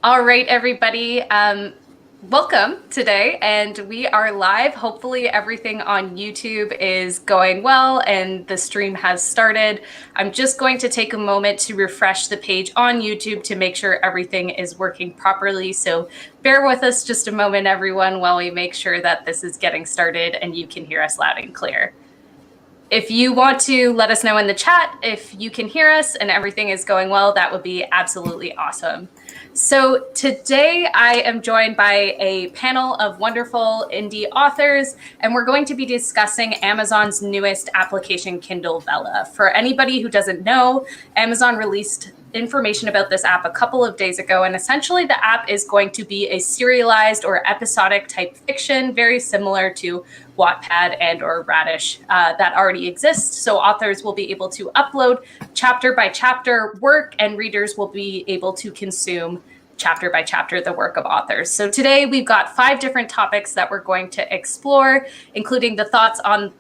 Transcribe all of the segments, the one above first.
All right, everybody. Welcome today, and we are live. Hopefully everything on YouTube is going well and the stream has started. I'm just going to take a moment to refresh the page on YouTube to make sure everything is working properly. So bear with us just a moment, everyone, while we make sure that this is getting started and you can hear us loud and clear. If you want to let us know in the chat if you can hear us and everything is going well, that would be absolutely awesome. So today I am joined by a panel of wonderful indie authors, and we're going to be discussing Amazon's newest application, Kindle Vella. For anybody who doesn't know, Amazon released information about this app a couple of days ago, and essentially the app is going to be a serialized or episodic type fiction, very similar to Wattpad and or Radish that already exists. So authors will be able to upload chapter by chapter work, and readers will be able to consume chapter by chapter the work of authors. So today we've got 5 different topics that we're going to explore, including our thoughts on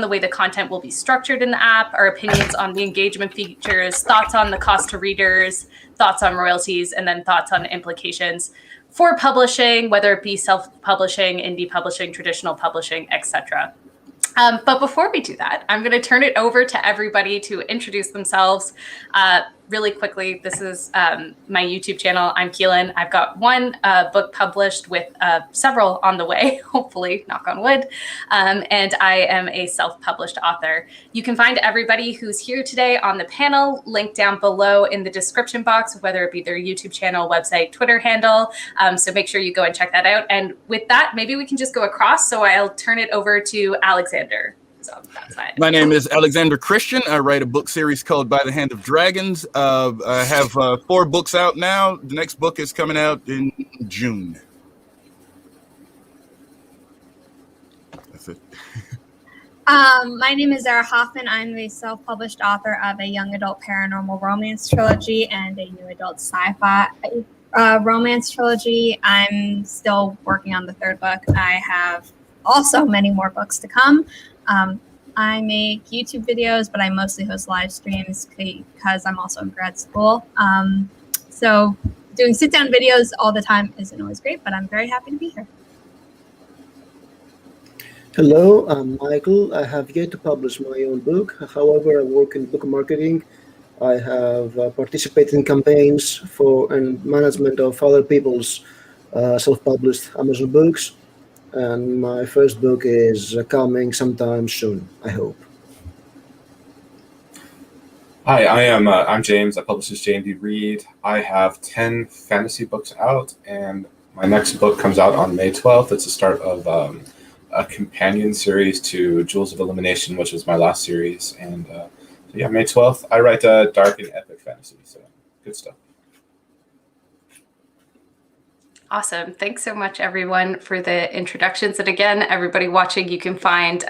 the way the content will be structured in the app, our opinions on the engagement features, thoughts on the cost to readers, thoughts on royalties, and then thoughts on the implications for publishing, whether it be self-publishing, indie publishing, traditional publishing, etc. But before we do that, I'm going to turn it over to everybody to introduce themselves really quickly. This is my YouTube channel. I'm Keelan. I've got one book published with several on the way, hopefully, knock on wood. And I am a self-published author. You can find everybody who's here today on the panel linked down below in the description box, whether it be their YouTube channel, website, Twitter handle. So make sure you go and check that out. And with that, maybe we can just go across. So I'll turn it over to Alexander. So that's fine. My name is Alexander Christian. I write a book series called By the Hand of Dragons. I have 4 books out now. The next book is coming out in June. That's it. My name is Zara Hoffman. I'm the self-published author of a young adult paranormal romance trilogy and a new adult sci-fi romance trilogy. I'm still working on the 3rd book. I have also many more books to come. I make YouTube videos, but I mostly host live streams because I'm also in grad school. So doing sit-down videos all the time isn't always great, but I'm very happy to be here. Hello, I'm Michael. I have yet to publish my own book. However, I work in book marketing. I have participated in campaigns for and management of other people's self-published Amazon books. And my first book is coming sometime soon, I hope. Hi, I'm James. I publish as J&D Read. I have 10 fantasy books out, and my next book comes out on May 12th. It's the start of a companion series to Jewels of Illumination, which was my last series. And so yeah, May 12th. I write dark and epic fantasy, so good stuff. Awesome. Thanks so much, everyone, for the introductions. And again, everybody watching, you can find,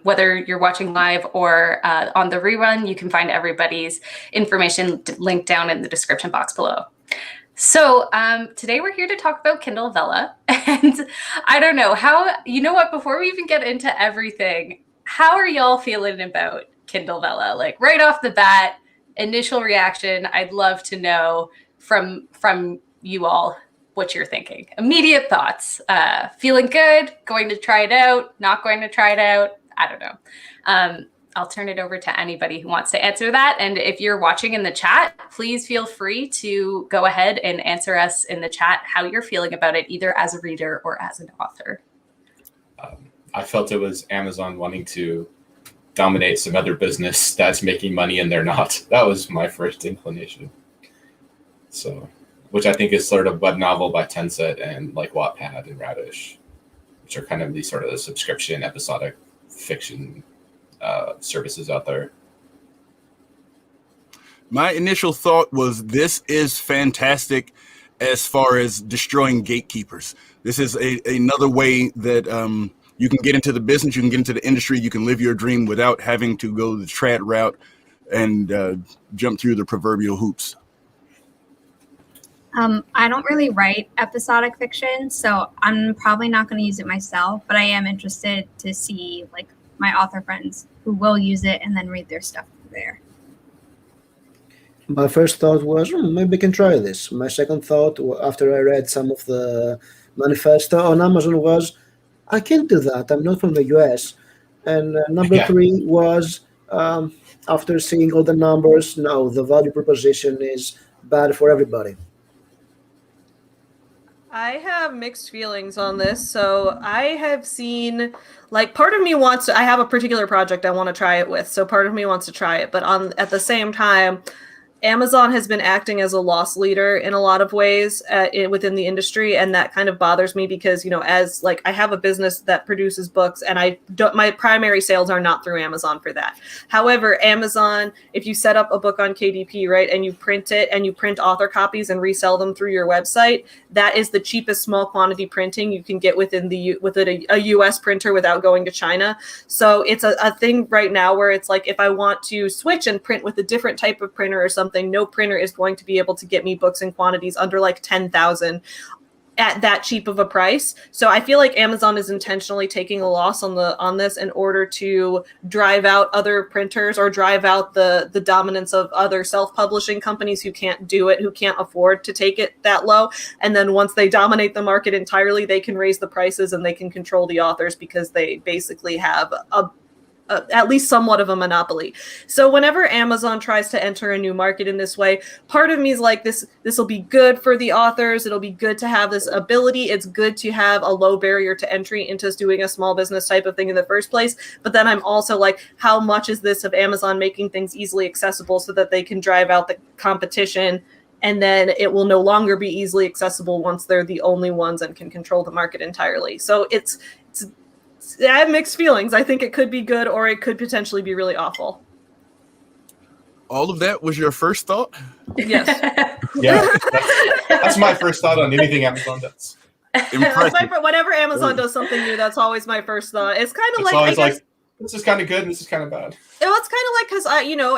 whether you're watching live or on the rerun, you can find everybody's information linked down in the description box below. So today we're here to talk about Kindle Vella. And I don't know you know what, before we even get into everything, how are y'all feeling about Kindle Vella? Like right off the bat, initial reaction, I'd love to know from you all what you're thinking. Immediate thoughts. Feeling good, going to try it out, not going to try it out. I don't know. I'll turn it over to anybody who wants to answer that. And if you're watching in the chat, please feel free to go ahead and answer us in the chat how you're feeling about it, either as a reader or as an author. I felt it was Amazon wanting to dominate some other business that's making money and they're not. That was my first inclination. So, which I think is sort of web novel by Tencent and like Wattpad and Radish, which are kind of these sort of the subscription episodic fiction services out there. My initial thought was this is fantastic as far as destroying gatekeepers. This is another way that you can get into the business, you can get into the industry, you can live your dream without having to go the trad route and jump through the proverbial hoops. I don't really write episodic fiction, so I'm probably not going to use it myself, but I am interested to see like my author friends who will use it and then read their stuff there. My first thought was, maybe I can try this. My second thought, after I read some of the manifesto on Amazon, was, I can't do that. I'm not from the US. And number Yeah. three was, after seeing all the numbers, no, the value proposition is bad for everybody. I have mixed feelings on this. So I have seen, like, part of me wants to, I have a particular project I want to try it with. So part of me wants to try it, but at the same time, Amazon has been acting as a loss leader in a lot of ways within the industry, and that kind of bothers me because, as like I have a business that produces books, and my primary sales are not through Amazon for that. However, Amazon, if you set up a book on KDP, right, and you print it and you print author copies and resell them through your website, that is the cheapest small quantity printing you can get within a US printer without going to China. So it's a thing right now where it's like, if I want to switch and print with a different type of printer or something, no printer is going to be able to get me books in quantities under like 10,000 at that cheap of a price. So I feel like Amazon is intentionally taking a loss on this in order to drive out other printers or drive out the dominance of other self-publishing companies who can't do it, who can't afford to take it that low. And then once they dominate the market entirely, they can raise the prices and they can control the authors because they basically have at least somewhat of a monopoly. So whenever Amazon tries to enter a new market in this way, part of me is like, this will be good for the authors. It'll be good to have this ability. It's good to have a low barrier to entry into doing a small business type of thing in the first place. But then I'm also like, how much is this of Amazon making things easily accessible so that they can drive out the competition? And then it will no longer be easily accessible once they're the only ones and can control the market entirely. So I have mixed feelings. I think it could be good or it could potentially be really awful. All of that was your first thought? Yes. Yeah, that's my first thought on anything Amazon does. Whenever Amazon does something new, that's always my first thought. It's kind of like, this is kind of good and this is kind of bad. Well, it's kind of like, because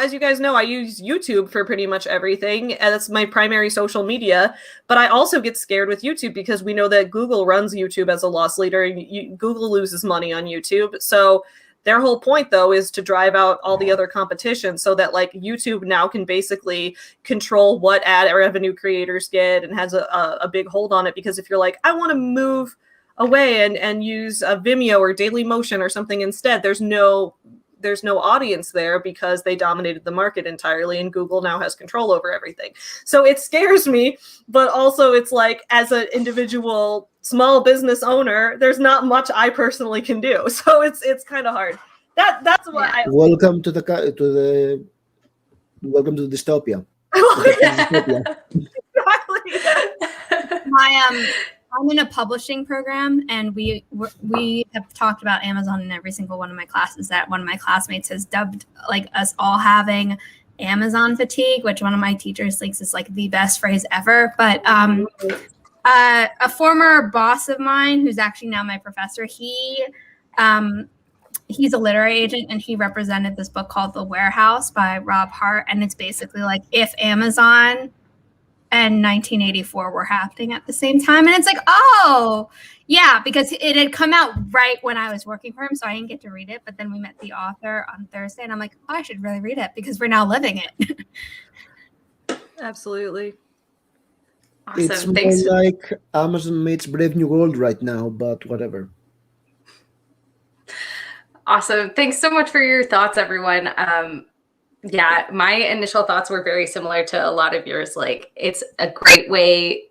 as you guys know, I use YouTube for pretty much everything, and that's my primary social media. But I also get scared with YouTube because we know that Google runs YouTube as a loss leader. And Google loses money on YouTube, so their whole point, though, is to drive out all the other competition, so that like YouTube now can basically control what ad revenue creators get and has a big hold on it. Because if you're like, I want to move away and use a Vimeo or Dailymotion or something instead, there's no audience there because they dominated the market entirely and Google now has control over everything. So it scares me, but also it's like, as an individual small business owner, there's not much I personally can do. So it's kind of hard. That's what I Welcome to the dystopia. Exactly. I'm in a publishing program, and we have talked about Amazon in every single one of my classes. That one of my classmates has dubbed like us all having Amazon fatigue, which one of my teachers thinks is like the best phrase ever. But a former boss of mine, who's actually now my professor, he's a literary agent, and he represented this book called The Warehouse by Rob Hart, and it's basically like if Amazon and 1984 were happening at the same time. And it's like, oh, yeah, because it had come out right when I was working for him, so I didn't get to read it. But then we met the author on Thursday, and I'm like, oh, I should really read it because we're now living it. Absolutely. Awesome. It's Thanks. more like Amazon meets Brave New World right now, but whatever. Awesome. Thanks so much for your thoughts, everyone. Yeah, my initial thoughts were very similar to a lot of yours. Like, it's a great way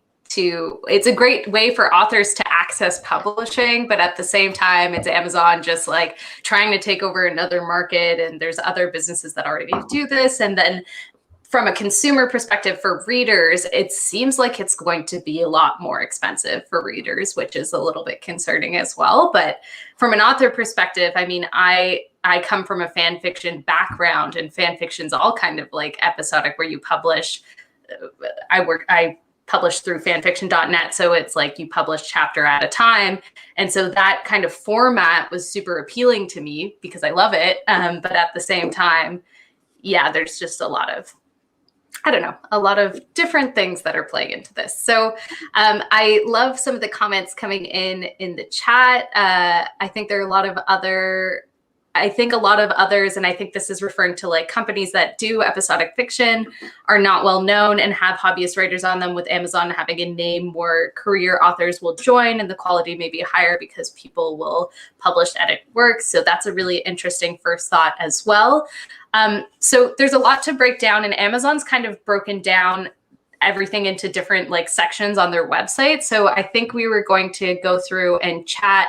for authors to access publishing, but at the same time, it's Amazon just like trying to take over another market, and there's other businesses that already do this. And then from a consumer perspective for readers, it seems like it's going to be a lot more expensive for readers, which is a little bit concerning as well. But from an author perspective, I mean, I come from a fan fiction background, and fan fiction's all kind of like episodic, where you publish. I publish through fanfiction.net, so it's like you publish chapter at a time, and so that kind of format was super appealing to me because I love it. But at the same time, yeah, there's just a lot of different things that are playing into this. So I love some of the comments coming in the chat. I think there are a lot of other I think a lot of others, and I think this is referring to like companies that do episodic fiction, are not well known and have hobbyist writers on them. With Amazon having a name, more career authors will join and the quality may be higher because people will publish edit work. So that's a really interesting first thought as well. So there's a lot to break down, and Amazon's kind of broken down everything into different like sections on their website. So I think we were going to go through and chat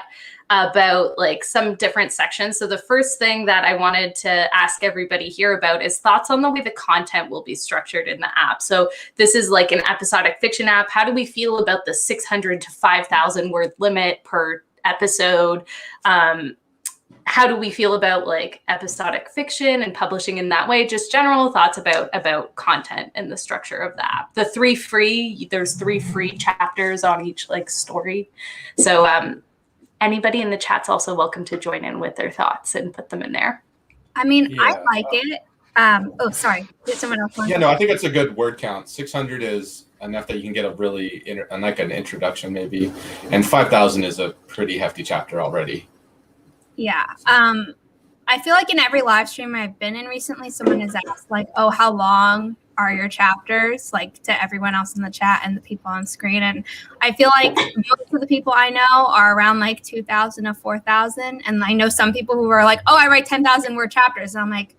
about like some different sections. So the first thing that I wanted to ask everybody here about is thoughts on the way the content will be structured in the app. So this is like an episodic fiction app. How do we feel about the 600 to 5,000 word limit per episode? How do we feel about like episodic fiction and publishing in that way? Just general thoughts about content and the structure of the app. There's 3 free chapters on each like story. So anybody in the chat's also welcome to join in with their thoughts and put them in there. I mean, I like it. Oh, sorry. Did someone else want Yeah, no, I think it's a good word count. 600 is enough that you can get a really like an introduction maybe, and 5,000 is a pretty hefty chapter already. Yeah. I feel like in every live stream I've been in recently, someone has asked like, oh, how long are your chapters, like to everyone else in the chat and the people on screen. And I feel like most of the people I know are around like 2,000 to 4,000. And I know some people who are like, oh, I write 10,000 word chapters. And I'm like,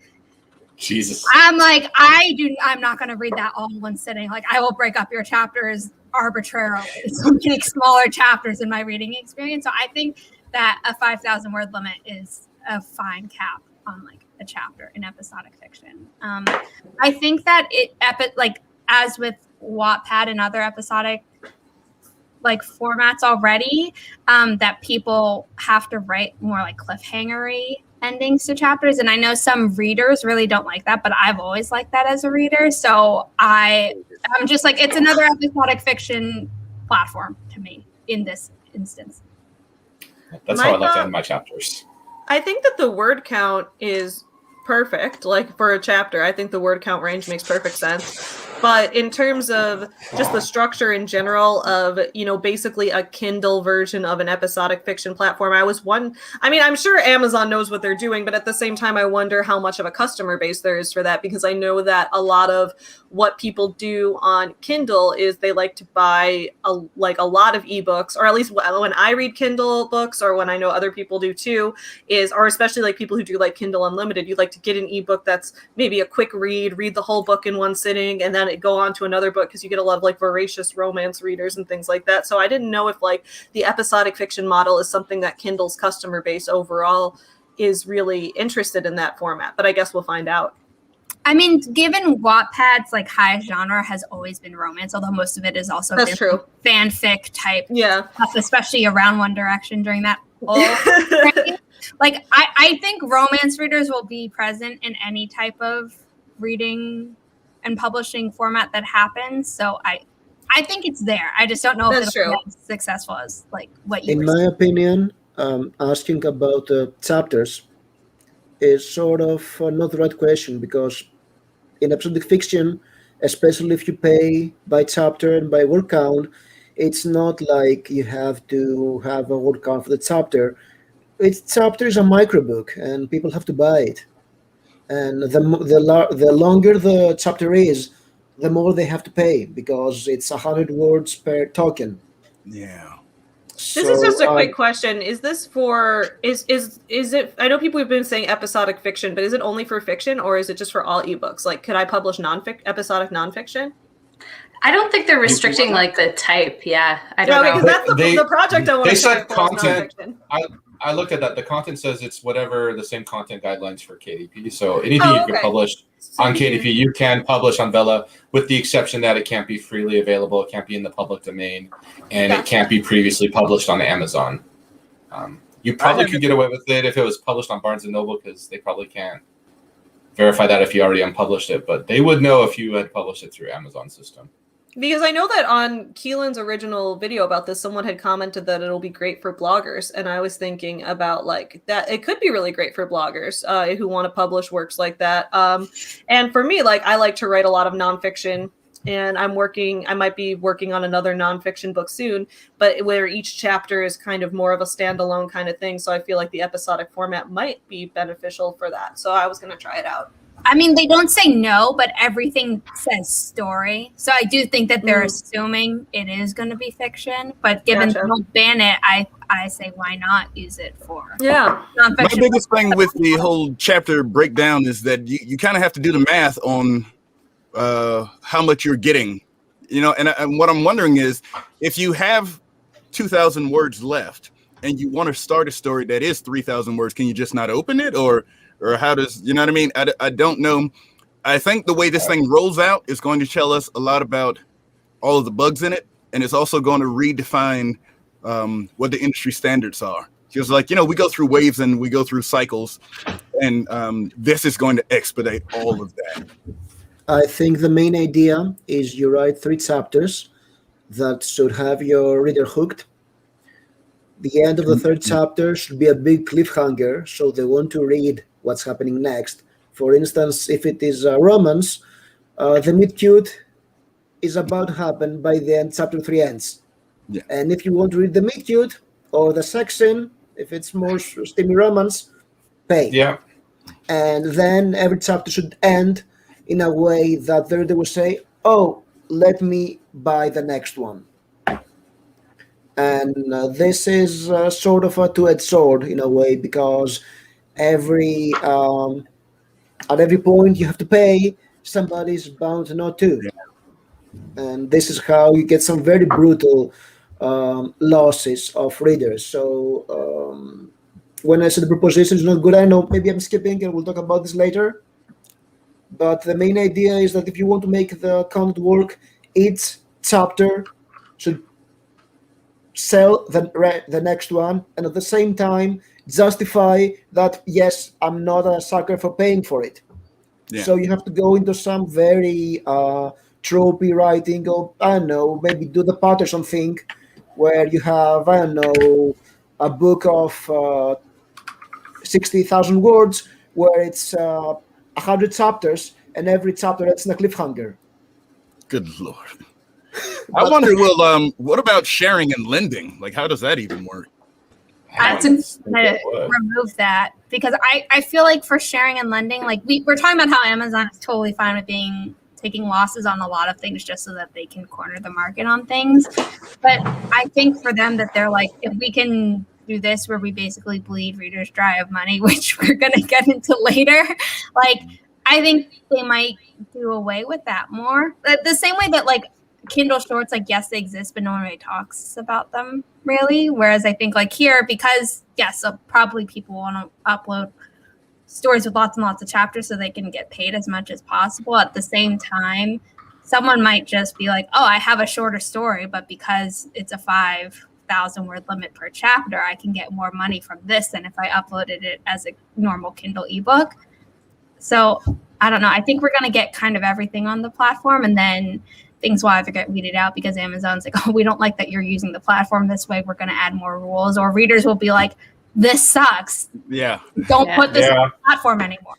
Jesus. I'm not going to read that all in one sitting. Like I will break up your chapters arbitrarily. So I'm getting smaller chapters in my reading experience. So I think that a 5,000 word limit is a fine cap on like a chapter in episodic fiction. I think that like as with Wattpad and other episodic like formats already, that people have to write more like cliffhangery endings to chapters. And I know some readers really don't like that, but I've always liked that as a reader. So I'm just like, it's another episodic fiction platform to me in this instance. That's how I like to end my chapters. I think that the word count is perfect. Like for a chapter, I think the word count range makes perfect sense. But in terms of just the structure in general of, basically a Kindle version of an episodic fiction platform, I'm sure Amazon knows what they're doing, but at the same time, I wonder how much of a customer base there is for that, because I know that a lot of what people do on Kindle is they like to buy a lot of ebooks, or at least when I read Kindle books, or when I know other people do too, or especially like people who do like Kindle Unlimited, you like to get an ebook that's maybe a quick read the whole book in one sitting, and then go on to another book, because you get a lot of like voracious romance readers and things like that. So I didn't know if like the episodic fiction model is something that Kindle's customer base overall is really interested in that format, but I guess we'll find out. I mean, given Wattpad's like highest genre has always been romance, although most of it is also true. Fanfic type stuff, especially around One Direction during that whole like I think romance readers will be present in any type of reading and publishing format that happens. So I think it's there. I just don't know if it'll be as successful as like what you. In my opinion, asking about the chapters is sort of not the right question, because in episodic fiction, especially if you pay by chapter and by word count, it's not like you have to have a word count for the chapter. Chapter is a microbook, and people have to buy it. And the longer the chapter is, the more they have to pay, because it's 100 words per token. Yeah. This is just a quick question. Is this for is it? I know people have been saying episodic fiction, but is it only for fiction, or is it just for all ebooks? Like, could I publish episodic nonfiction? I don't think they're restricting like the type. Yeah, I don't know. Because that's the project I want to. They said content. I looked at that. The content says it's whatever the same content guidelines for KDP. So anything you can publish on KDP, you can publish on Vella, with the exception that it can't be freely available, it can't be in the public domain, and it can't be previously published on Amazon. You probably could get away with it if it was published on Barnes & Noble, because they probably can't verify that if you already unpublished it, but they would know if you had published it through Amazon system. Because I know that on Keelan's original video about this, someone had commented that it'll be great for bloggers. And I was thinking about like that it could be really great for bloggers who want to publish works like that. And for me, like I like to write a lot of nonfiction and I might be working on another nonfiction book soon, but where each chapter is kind of more of a standalone kind of thing. So I feel like the episodic format might be beneficial for that. So I was going to try it out. I mean, they don't say no, but everything says story. So I do think that they're assuming it is going to be fiction. But given they don't ban it, I say why not use it for nonfiction. My biggest thing with the whole chapter breakdown is that you kind of have to do the math on how much you're getting, and what I'm wondering is if you have 2,000 words left and you want to start a story that is 3,000 words, can you just not open it, or how does, you know what I mean? I don't know. I think the way this thing rolls out is going to tell us a lot about all of the bugs in it, and it's also going to redefine what the industry standards are. Because we go through waves and we go through cycles, and this is going to expedite all of that. I think the main idea is you write 3 chapters that should have your reader hooked. The end of the 3rd chapter should be a big cliffhanger, so they want to read what's happening next. For instance, if it is a romance, the meet-cute is about to happen by the end chapter 3 ends. Yeah. And if you want to read the meet-cute or the sex scene, if it's more steamy romance, pay. Yeah. And then every chapter should end in a way that the reader will say, oh, let me buy the next one. And this is sort of a two-edged sword in a way, because at every point you have to pay, somebody's bound not to. Yeah. And this is how you get some very brutal losses of readers. So when I said the proposition is not good, I know maybe I'm skipping and we'll talk about this later. But the main idea is that if you want to make the content work, each chapter should sell the next one, and at the same time justify that, yes, I'm not a sucker for paying for it. Yeah. So you have to go into some very tropey writing, or I don't know, maybe do the Patterson thing, where you have, I don't know, a book of 60,000 words where it's 100 chapters, and every chapter ends in a cliffhanger. Good Lord. I wonder, what about sharing and lending? Like, how does that even work? I have to remove that, because I feel like for sharing and lending, like we're talking about how Amazon is totally fine with taking losses on a lot of things just so that they can corner the market on things. But I think for them that they're like, if we can do this where we basically bleed readers dry of money, which we're going to get into later, like I think they might do away with that more. The same way that like Kindle Shorts, like, yes, they exist, but no one really talks about them really. Whereas I think like here, because yes, probably people want to upload stories with lots and lots of chapters so they can get paid as much as possible. At the same time, someone might just be like, oh, I have a shorter story, but because it's a 5,000 word limit per chapter, I can get more money from this than if I uploaded it as a normal Kindle ebook. So I don't know. I think we're going to get kind of everything on the platform, and then things will either get weeded out because Amazon's like, oh, we don't like that you're using the platform this way, we're going to add more rules, or readers will be like, this sucks. Yeah. Don't put this on the platform anymore.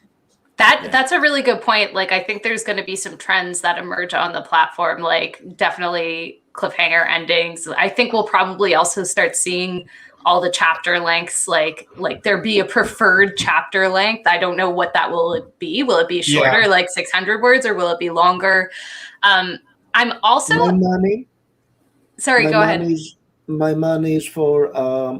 That's a really good point. Like, I think there's going to be some trends that emerge on the platform, like definitely cliffhanger endings. I think we'll probably also start seeing all the chapter lengths, like there be a preferred chapter length. I don't know what that will be. Will it be shorter, like 600 words, or will it be longer? I'm also... My money. Sorry, go ahead. My money is for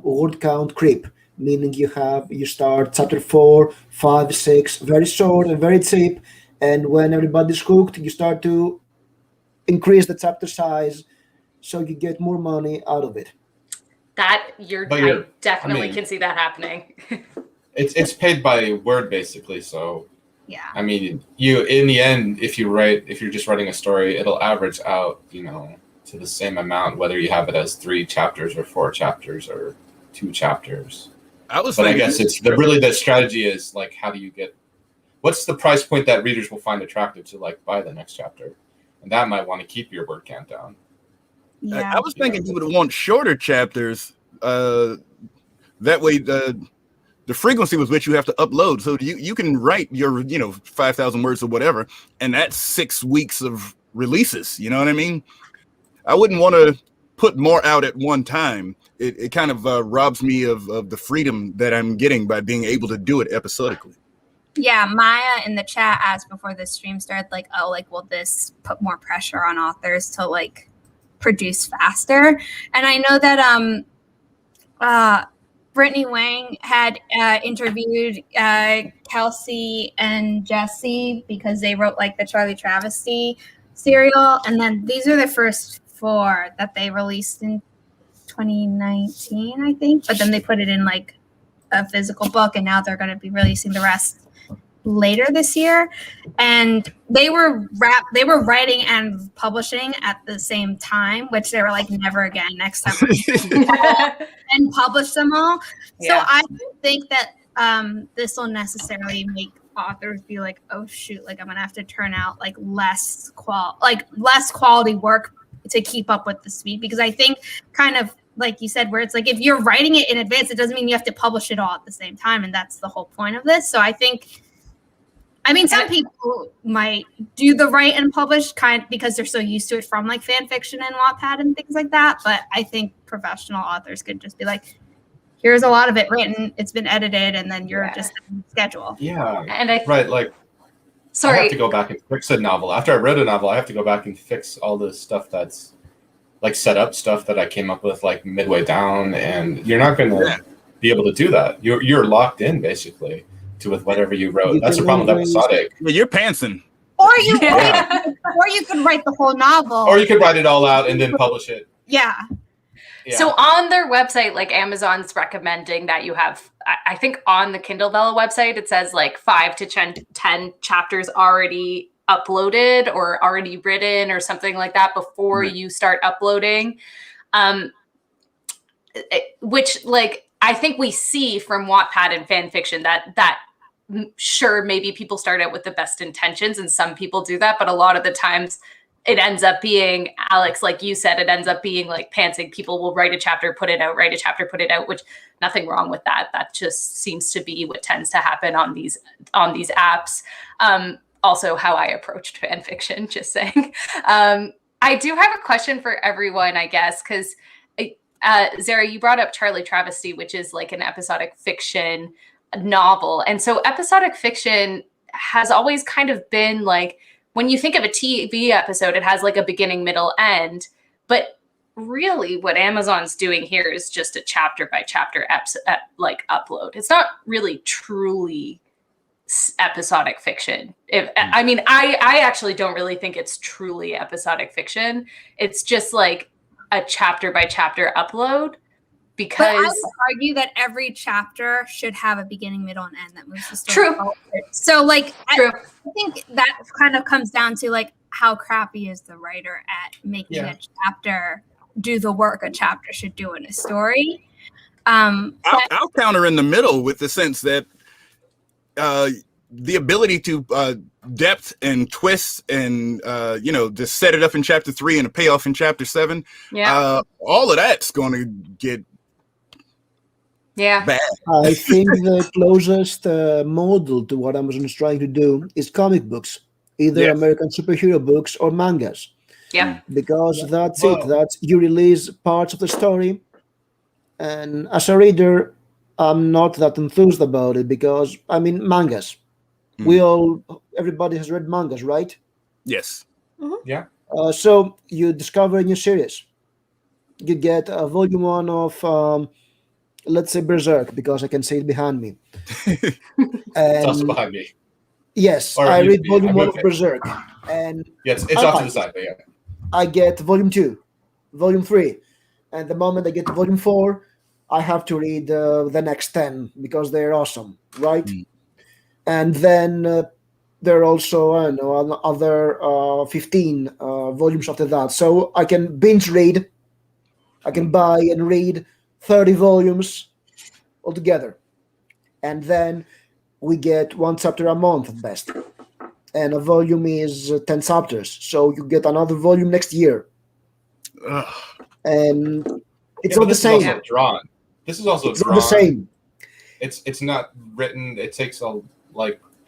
word count creep, meaning you start chapter 4, 5, 6, very short and very cheap, and when everybody's hooked, you start to increase the chapter size so you get more money out of it. I definitely can see that happening. It's paid by word basically, so yeah. I mean, you in the end, if you're just writing a story, it'll average out, to the same amount, whether you have it as 3 chapters or 4 chapters or 2 chapters. I guess it's the strategy is like, how do you what's the price point that readers will find attractive to like buy the next chapter, and that might want to keep your word count down. Yeah. I was thinking you would want shorter chapters. That way, the frequency with which you have to upload, so you can write your 5,000 words or whatever, and that's 6 weeks of releases. You know what I mean? I wouldn't want to put more out at one time. It kind of robs me of the freedom that I'm getting by being able to do it episodically. Yeah, Maya in the chat asked before the stream started, like, oh, like, will this put more pressure on authors to like produce faster? And I know that Brittany Wang had interviewed Kelsey and Jesse because they wrote like the Charlie Travesty serial, and then these are the first 4 that they released in 2019, I think. But then they put it in like a physical book, and now they're going to be releasing the rest later this year. And they were writing and publishing at the same time, which they were like, never again, next time and publish them all. Yeah. So I don't think that this will necessarily make authors be like, oh shoot, like I'm gonna have to turn out like less quality work to keep up with the speed, because I think kind of like you said, where it's like if you're writing it in advance, it doesn't mean you have to publish it all at the same time, and that's the whole point of this. So I think, I mean, some people might do the write and publish because they're so used to it from like fan fiction and Wattpad and things like that. But I think professional authors could just be like, here's a lot of it written, it's been edited, and then you're just on schedule. Yeah, And like, I have to go back and fix a novel. After I read a novel, I have to go back and fix all the stuff that's like set up stuff that I came up with like midway down, and you're not going to be able to do that. You're locked in basically with whatever you wrote. That's the problem with episodic. Yeah, you're pantsing. Or you could write the whole novel. Or you could write it all out and then publish it. Yeah. So on their website, like Amazon's recommending that you have, I think on the Kindle Vella website, it says like 5 to 10 chapters already uploaded or already written or something like that before you start uploading. Which like, I think we see from Wattpad and fan fiction that sure, maybe people start out with the best intentions and some people do that, but a lot of the times it ends up being, Alex, like you said, it ends up being like pantsing. People will write a chapter, put it out, write a chapter, put it out, which nothing wrong with that. That just seems to be what tends to happen on these apps. Also how I approached fan fiction, just saying. I do have a question for everyone, I guess, because Zara, you brought up Charlie Travesty, which is like an episodic fiction novel. And so episodic fiction has always kind of been like, when you think of a TV episode, it has like a beginning, middle, end. But really what Amazon's doing here is just a chapter by chapter like upload. It's not really truly episodic fiction. I mean, I actually don't really think it's truly episodic fiction. It's just like a chapter by chapter upload. Because but I would argue that every chapter should have a beginning, middle, and end that moves the story forward. So, like, I think that kind of comes down to like how crappy is the writer at making a chapter do the work a chapter should do in a story. I'll counter in the middle with the sense that the ability to depth and twist and just set it up in chapter 3 and a payoff in chapter 7. All of that's going to get. Bad. I think the closest model to what Amazon is trying to do is comic books, either American superhero books or mangas. Yeah. Because that's it. That's you release parts of the story. And as a reader, I'm not that enthused about it because, I mean, mangas. Everybody has read mangas, right? Yes. Mm-hmm. Yeah. So you discover a new series. You get a volume 1 of... let's say Berserk, because I can see it behind me. It's also behind me. Yes, I read volume 1 of Berserk. And yes, it's off to the side, but yeah. I get volume 2, volume 3. And the moment I get to volume 4, I have to read the next 10 because they're awesome, right? Mm. And then there are also, I don't know, other 15 volumes after that. So I can binge read. I can buy and read 30 volumes altogether. And then we get 1 chapter a month at best. And a volume is 10 chapters. So you get another volume next year. And it's not the same. This is also it's drawn. Not the same. It's not written. It takes a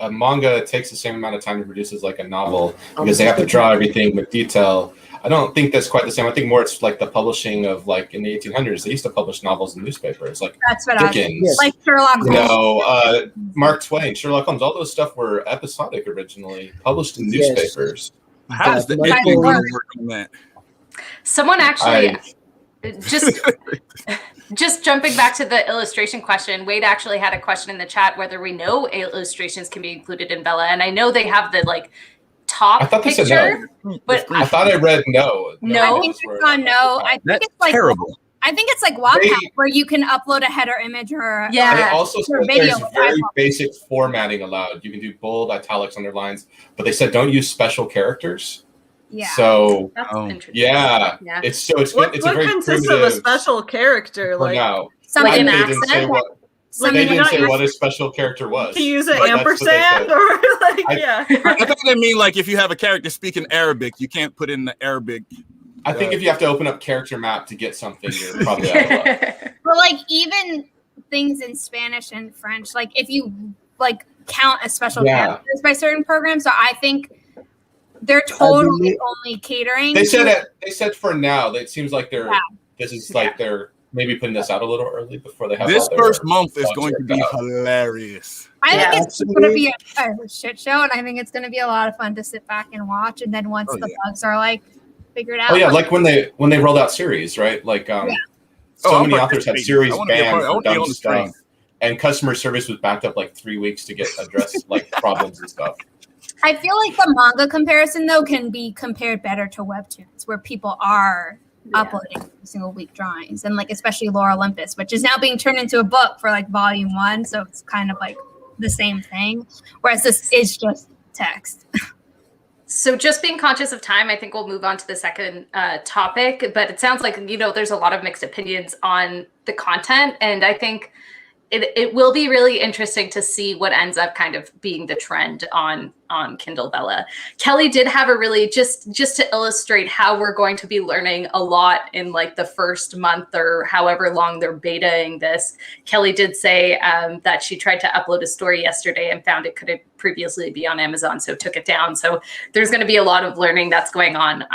a manga takes the same amount of time to produce as like a novel because they have to draw everything with detail. I don't think that's quite the same. I think more it's like the publishing of like in the 1800s. They used to publish novels in newspapers, like That's what Dickens, like Sherlock Holmes. Mark Twain, Sherlock Holmes. All those stuff were episodic originally, published in newspapers. How does the Michael- editing work on that? Someone actually just jumping back to the illustration question. Wade actually had a question in the chat whether we know illustrations can be included in Vella, and I know they have the like top I thought they picture, said no. but I thought I read no. No? I think it's on no. I think That's it's like terrible. I think it's like Wattpad where you can upload a header image or Yeah. They also or said video there's very with iPhone. basic formatting allowed. You can do bold, italics, underlines, but they said don't use special characters. Yeah. So that's Oh. interesting. yeah, Yeah. it's What a very consists primitive of a special character? for Like, now. Something Like an They didn't say accent? what Something they didn't not say your- what a special character was. to use an But that's what they ampersand said. or like, I- yeah. I think they mean like if you have a character speaking Arabic, you can't put in the Arabic. I think if you have to open up character map to get something, you're probably out of luck. But like even things in Spanish and French, like if you like count as special Yeah. characters by certain programs, so I think they're totally only catering. They said to- it. They said for now. It seems like they're. Yeah. This is like they're maybe putting this out a little early before they have. This all their first month is thoughts going to worked be out. hilarious. I Yeah. think it's going to be a shit show, and I think it's going to be a lot of fun to sit back and watch. And then once Oh, the yeah. bugs are like figured out, Oh yeah, like when they rolled out series, right? Like Oh, so I'm many authors had participating. series I wanna be a banned part- I for wanna be dumb on the stream. stuff, and customer service was backed up like 3 weeks to get addressed like problems and stuff. I feel like the manga comparison though can be compared better to webtoons, where people are uploading every single week drawings, and like especially Lore Olympus, which is now being turned into a book for like volume 1, so it's kind of like the same thing. Whereas this is just text. So just being conscious of time, I think we'll move on to the second topic, but it sounds like, you know, there's a lot of mixed opinions on the content. And I think it will be really interesting to see what ends up kind of being the trend on Kindle Vella. Kelly did have a really, just to illustrate how we're going to be learning a lot in like the first month or however long they're betaing this. Kelly did say that she tried to upload a story yesterday and found it couldn't previously be on Amazon, so took it down. So there's going to be a lot of learning that's going on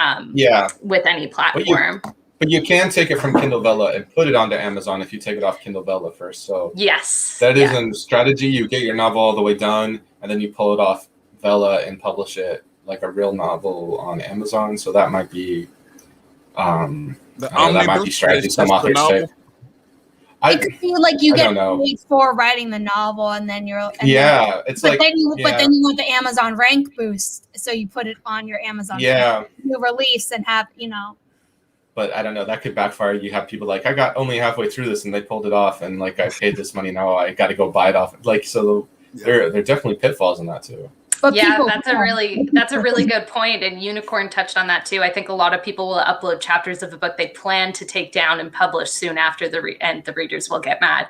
with any platform. But you can take it from Kindle Vella and put it onto Amazon if you take it off Kindle Vella first. So Yes. that is a strategy. You get your novel all the way done, and then you pull it off Vella and publish it like a real novel on Amazon. So that might be, that might be strategy some authors take. It could be like you I get don't know. paid for writing the novel, and then you're It's but like then you want the Amazon rank boost, so you put it on your Amazon new release and have But I don't know, that could backfire. You have people like, I got only halfway through this and they pulled it off, and like I paid this money, now I got to go buy it off. Like, so there are definitely pitfalls in that too. But yeah, that's a really good point. And Unicorn touched on that too. I think a lot of people will upload chapters of a book they plan to take down and publish soon after and the readers will get mad.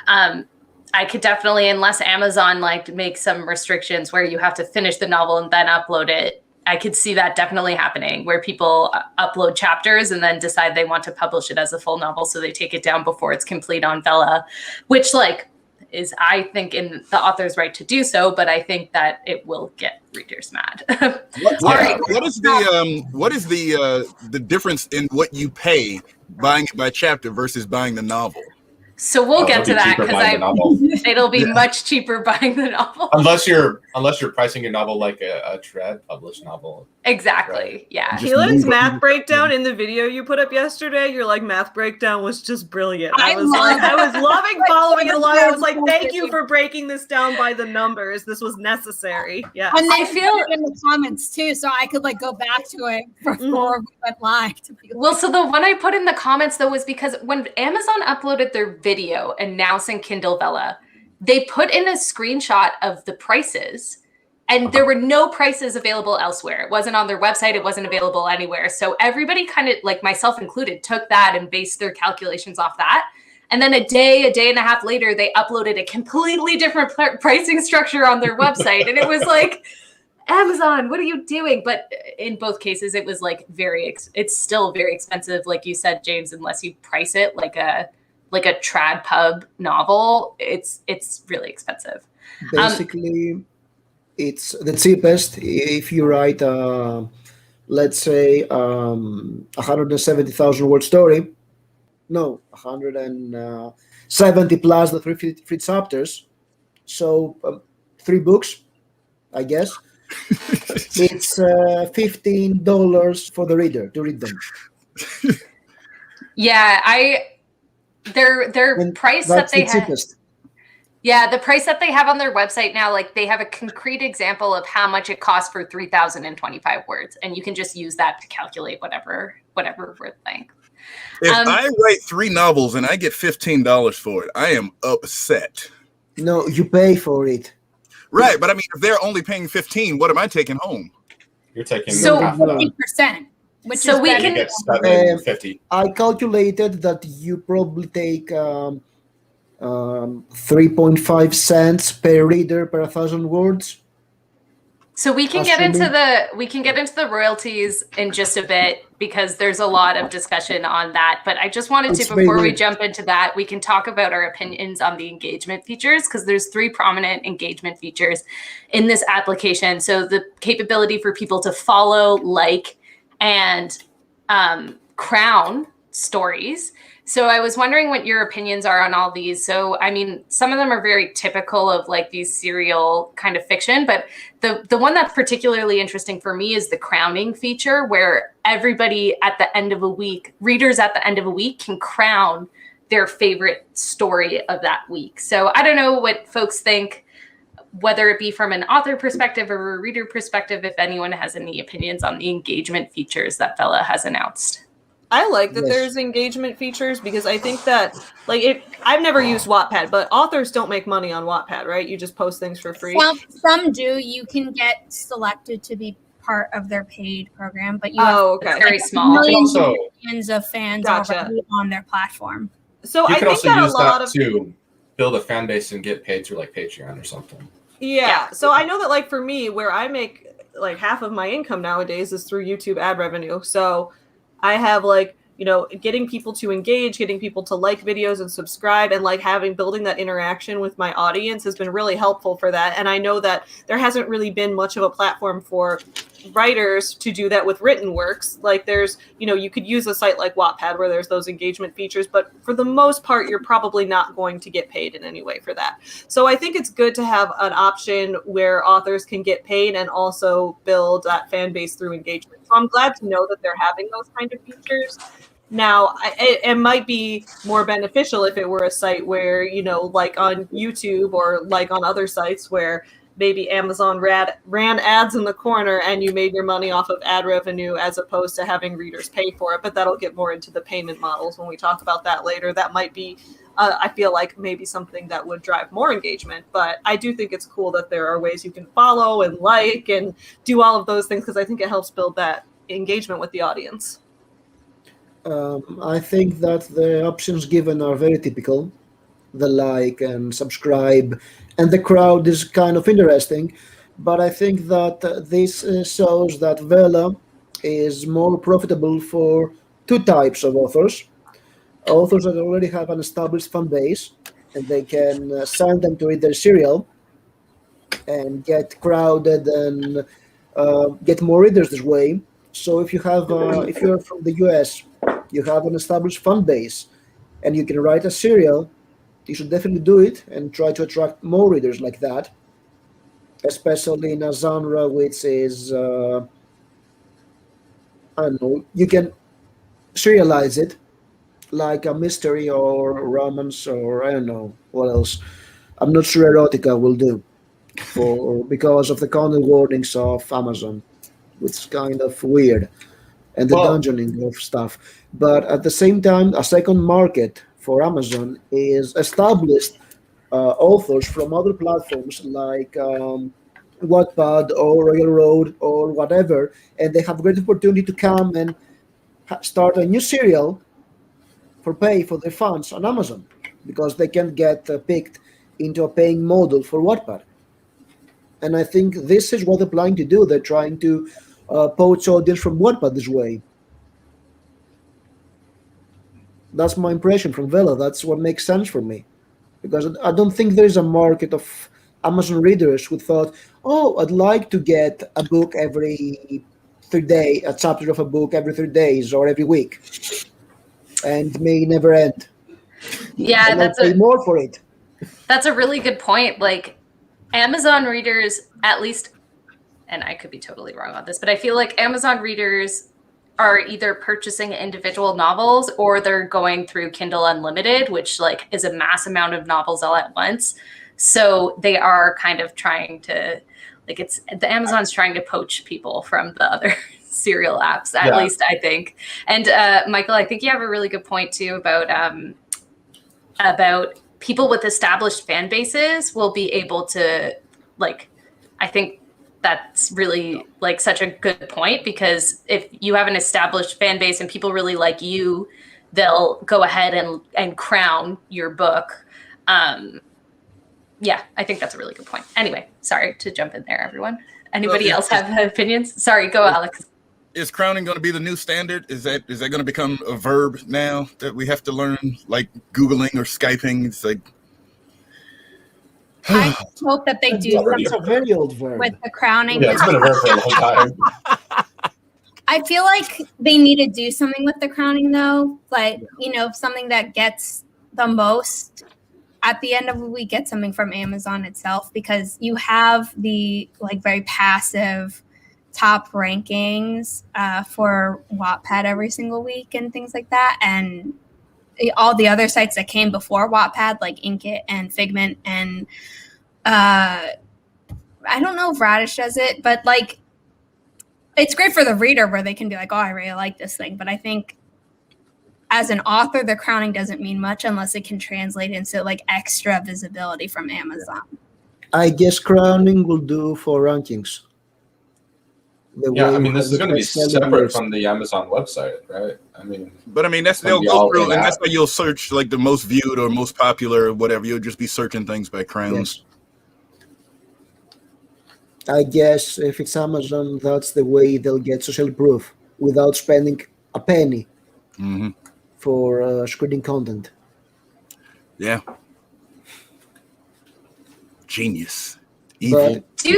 I could definitely, unless Amazon like make some restrictions where you have to finish the novel and then upload it, I could see that definitely happening, where people upload chapters and then decide they want to publish it as a full novel, so they take it down before it's complete on Vella, which like is, I think, in the author's right to do so, but I think that it will get readers mad. What is the difference in what you pay buying it by chapter versus buying the novel? So we'll get to that because it'll be Yeah. much cheaper buying the novel. Unless you're pricing your novel like a trad published novel. Exactly. Right. Yeah. Just Keelan's move it. math breakdown in the video you put up yesterday, your like math breakdown was just brilliant. I was love loving following it along. I was like, thank you for breaking this down by the numbers. This was necessary. Yeah. And I they feel- put it in the comments too, so I could like go back to it before we went live. To be Well, so the one I put in the comments though was because when Amazon uploaded their video announcing Kindle Vella, they put in a screenshot of the prices, and there were no prices available elsewhere. It wasn't on their website. It wasn't available anywhere. So everybody kind of, like myself included, took that and based their calculations off that. And then a day and a half later, they uploaded a completely different pricing structure on their website. And it was like, Amazon, what are you doing? But in both cases, it was like it's still very expensive. Like you said, James, unless you price it like a trad pub novel, it's really expensive. Basically, it's the cheapest if you write, let's say, 170,000 word story. No, 170 plus the free chapters. So 3 books, I guess. It's $15 for the reader to read them. Yeah, their And price that's that they the have. cheapest. Yeah, the price that they have on their website now, like they have a concrete example of how much it costs for 3,025 words, and you can just use that to calculate whatever word length. If I write 3 novels and I get $15 for it, I am upset. No, you pay for it. Right, but I mean, if they're only paying 15, what am I taking home? You're taking So- half of that. 50%, which So is we better. can- You get 750. I calculated that you probably take 3.5 cents per reader per 1,000 words. So we can get into the royalties in just a bit because there's a lot of discussion on that. But I just wanted to, It's very before we weird. jump into that, we can talk about our opinions on the engagement features because there's 3 prominent engagement features in this application. So the capability for people to follow, like, and crown stories. So I was wondering what your opinions are on all these. So, I mean, some of them are very typical of like these serial kind of fiction, but the one that's particularly interesting for me is the crowning feature where everybody at the end of a week, readers at the end of a week can crown their favorite story of that week. So I don't know what folks think, whether it be from an author perspective or a reader perspective, if anyone has any opinions on the engagement features that Vella has announced. I like that Yes. there's engagement features because I think that, like, I've never used Wattpad, but authors don't make money on Wattpad, right? You just post things for free. Some do. You can get selected to be part of their paid program, but you Oh, It's okay. very small. millions Also- and millions of fans Gotcha. already on their platform. So You I could think also that a use lot that of to build a fan base and get paid through like Patreon or something. Yeah. So I know that, like, for me, where I make like half of my income nowadays is through YouTube ad revenue. So I have, like, you know, getting people to engage, getting people to like videos and subscribe, and like building that interaction with my audience has been really helpful for that. And I know that there hasn't really been much of a platform for writers to do that with written works. Like, there's, you know, you could use a site like Wattpad where there's those engagement features, but for the most part, you're probably not going to get paid in any way for that. So I think it's good to have an option where authors can get paid and also build that fan base through engagement. So I'm glad to know that they're having those kind of features. Now, it might be more beneficial if it were a site where, you know, like on YouTube or like on other sites where maybe Amazon ran ads in the corner and you made your money off of ad revenue as opposed to having readers pay for it. But that'll get more into the payment models when we talk about that later. That might be, I feel like, maybe something that would drive more engagement. But I do think it's cool that there are ways you can follow and like and do all of those things because I think it helps build that engagement with the audience. I think that the options given are very typical. The like and subscribe, and the crowd is kind of interesting. But I think that this shows that Vella is more profitable for 2 types of authors. Authors that already have an established fan base, and they can send them to read their serial and get crowded and get more readers this way. So if you have, if you're from the US, you have an established fan base, and you can write a serial, you should definitely do it and try to attract more readers like that, especially in a genre which is, I don't know, you can serialize it like a mystery or romance or I don't know what else. I'm not sure erotica will do because of the content warnings of Amazon, which is kind of weird, and the Well- dungeoning of stuff. But at the same time, a second market for Amazon is established authors from other platforms like Wattpad or Royal Road or whatever, and they have great opportunity to come and start a new serial for pay for their fans on Amazon because they can get picked into a paying model for Wattpad. And I think this is what they're planning to do. They're trying to poach audience from Wattpad this way. That's my impression from Vella. That's what makes sense for me, because I don't think there is a market of Amazon readers who thought, oh, I'd like to get a book every 3 days, a chapter of a book every 3 days or every week, and may never end. Yeah, And I'll pay more for it. That's a really good point. Like Amazon readers, at least, and I could be totally wrong on this, but I feel like Amazon readers are either purchasing individual novels or they're going through Kindle Unlimited, which like is a mass amount of novels all at once. So they are kind of trying to, like, it's the Amazon's trying to poach people from the other serial apps, at least I think. And Michael, I think you have a really good point too about people with established fan bases will be able to, like, I think that's really like such a good point, because if you have an established fan base and people really like you, they'll go ahead and crown your book. Yeah, I think that's a really good point. Anyway, sorry to jump in there, everyone. Anybody else have opinions? Sorry, go Alex. Is crowning going to be the new standard? Is that going to become a verb now that we have to learn, like Googling or Skyping? It's like, I hope that they do It's a very old verb. with the crowning. Yeah, it's been a verb for a long time. I feel like they need to do something with the crowning, though. Like, you know, something that gets the most at the end of the week, get something from Amazon itself, because you have the like very passive top rankings for Wattpad every single week and things like that. And all the other sites that came before Wattpad, like Inkit and Figment, and I don't know if Radish does it, but like it's great for the reader where they can be like, oh, I really like this thing. But I think as an author, the crowning doesn't mean much unless it can translate into like extra visibility from Amazon. I guess crowning will do for rankings. Yeah, I mean, this is going to be separate from the Amazon website, right? I mean, but I mean, they'll go through, and that's why you'll search like the most viewed or most popular or whatever. You'll just be searching things by crowns. Yes. I guess if it's Amazon, that's the way they'll get social proof without spending a penny for screening content. Yeah. Genius. Evil. Do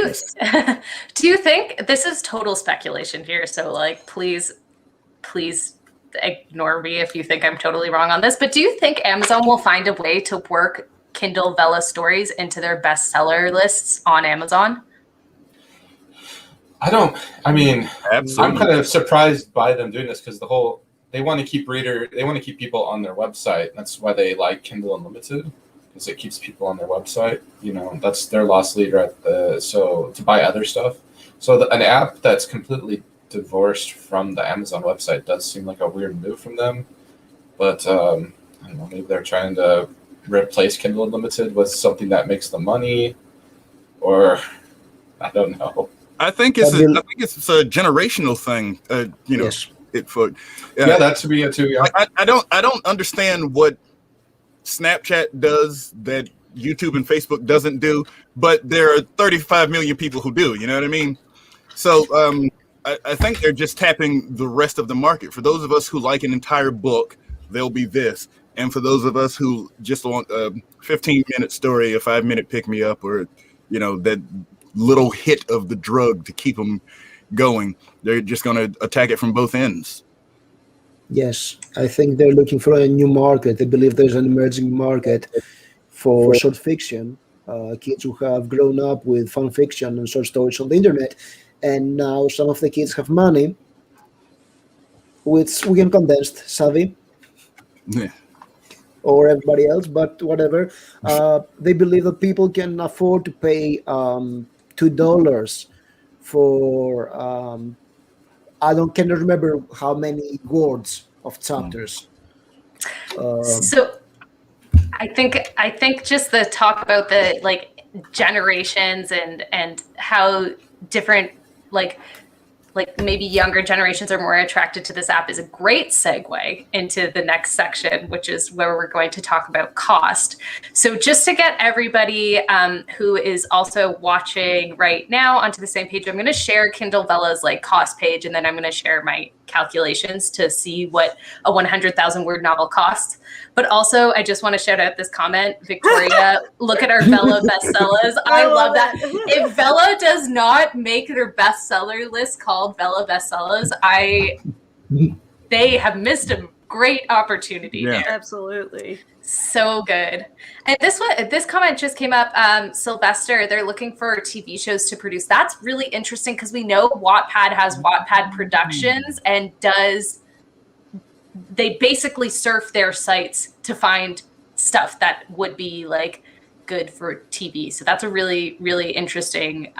you think, this is total speculation here, so like please ignore me if you think I'm totally wrong on this, but do you think Amazon will find a way to work Kindle Vella stories into their bestseller lists on Amazon? Absolutely. I'm kind of surprised by them doing this, because they want to keep people on their website. That's why they like Kindle Unlimited, because it keeps people on their website. You know, that's their loss leader so to buy other stuff. So an app that's completely divorced from the Amazon website does seem like a weird move from them. But I don't know, maybe they're trying to replace Kindle Unlimited with something that makes them money, or I don't know. I think it's a generational thing. You know, yes. Yeah, that should be it too. Yeah. I don't understand what Snapchat does that YouTube and Facebook doesn't do, but there are 35 million people who do. You know what I mean? So I think they're just tapping the rest of the market. For those of us who like an entire book, there'll be this, and for those of us who just want a 15-minute story, a 5-minute pick-me-up, or you know, that little hit of the drug to keep them going, they're just going to attack it from both ends. Yes, I think they're looking for a new market. They believe there's an emerging market for short fiction, kids who have grown up with fan fiction and short stories on the internet, and now some of the kids have money, which we can condensed, savvy, or everybody else, but whatever. They believe that people can afford to pay $2 for cannot remember how many words of chapters. So I think just the talk about the like generations and how different like maybe younger generations are more attracted to this app is a great segue into the next section, which is where we're going to talk about cost. So just to get everybody who is also watching right now onto the same page, I'm going to share Kindle Vella's like cost page, and then I'm going to share my calculations to see what a 100,000 word novel costs. But also, I just want to shout out this comment, Victoria, look at our Vella bestsellers. I love that. If Vella does not make their bestseller list called Vella bestsellers, they have missed a great opportunity there. Absolutely. So good. And this comment just came up, Sylvester, they're looking for TV shows to produce. That's really interesting because we know Wattpad has Wattpad Productions and they basically surf their sites to find stuff that would be like good for TV. So that's a really, really interesting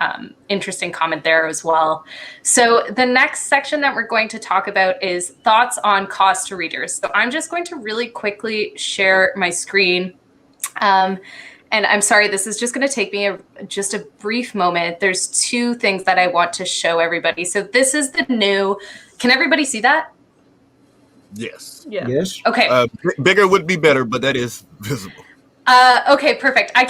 comment there as well. So the next section that we're going to talk about is thoughts on cost to readers. So I'm just going to really quickly share my screen. And I'm sorry, this is just going to take me just a brief moment. There's two things that I want to show everybody. So this is the new, can everybody see that? Yes. Yeah. Yes. Okay. Bigger would be better, but that is visible. Okay, perfect. I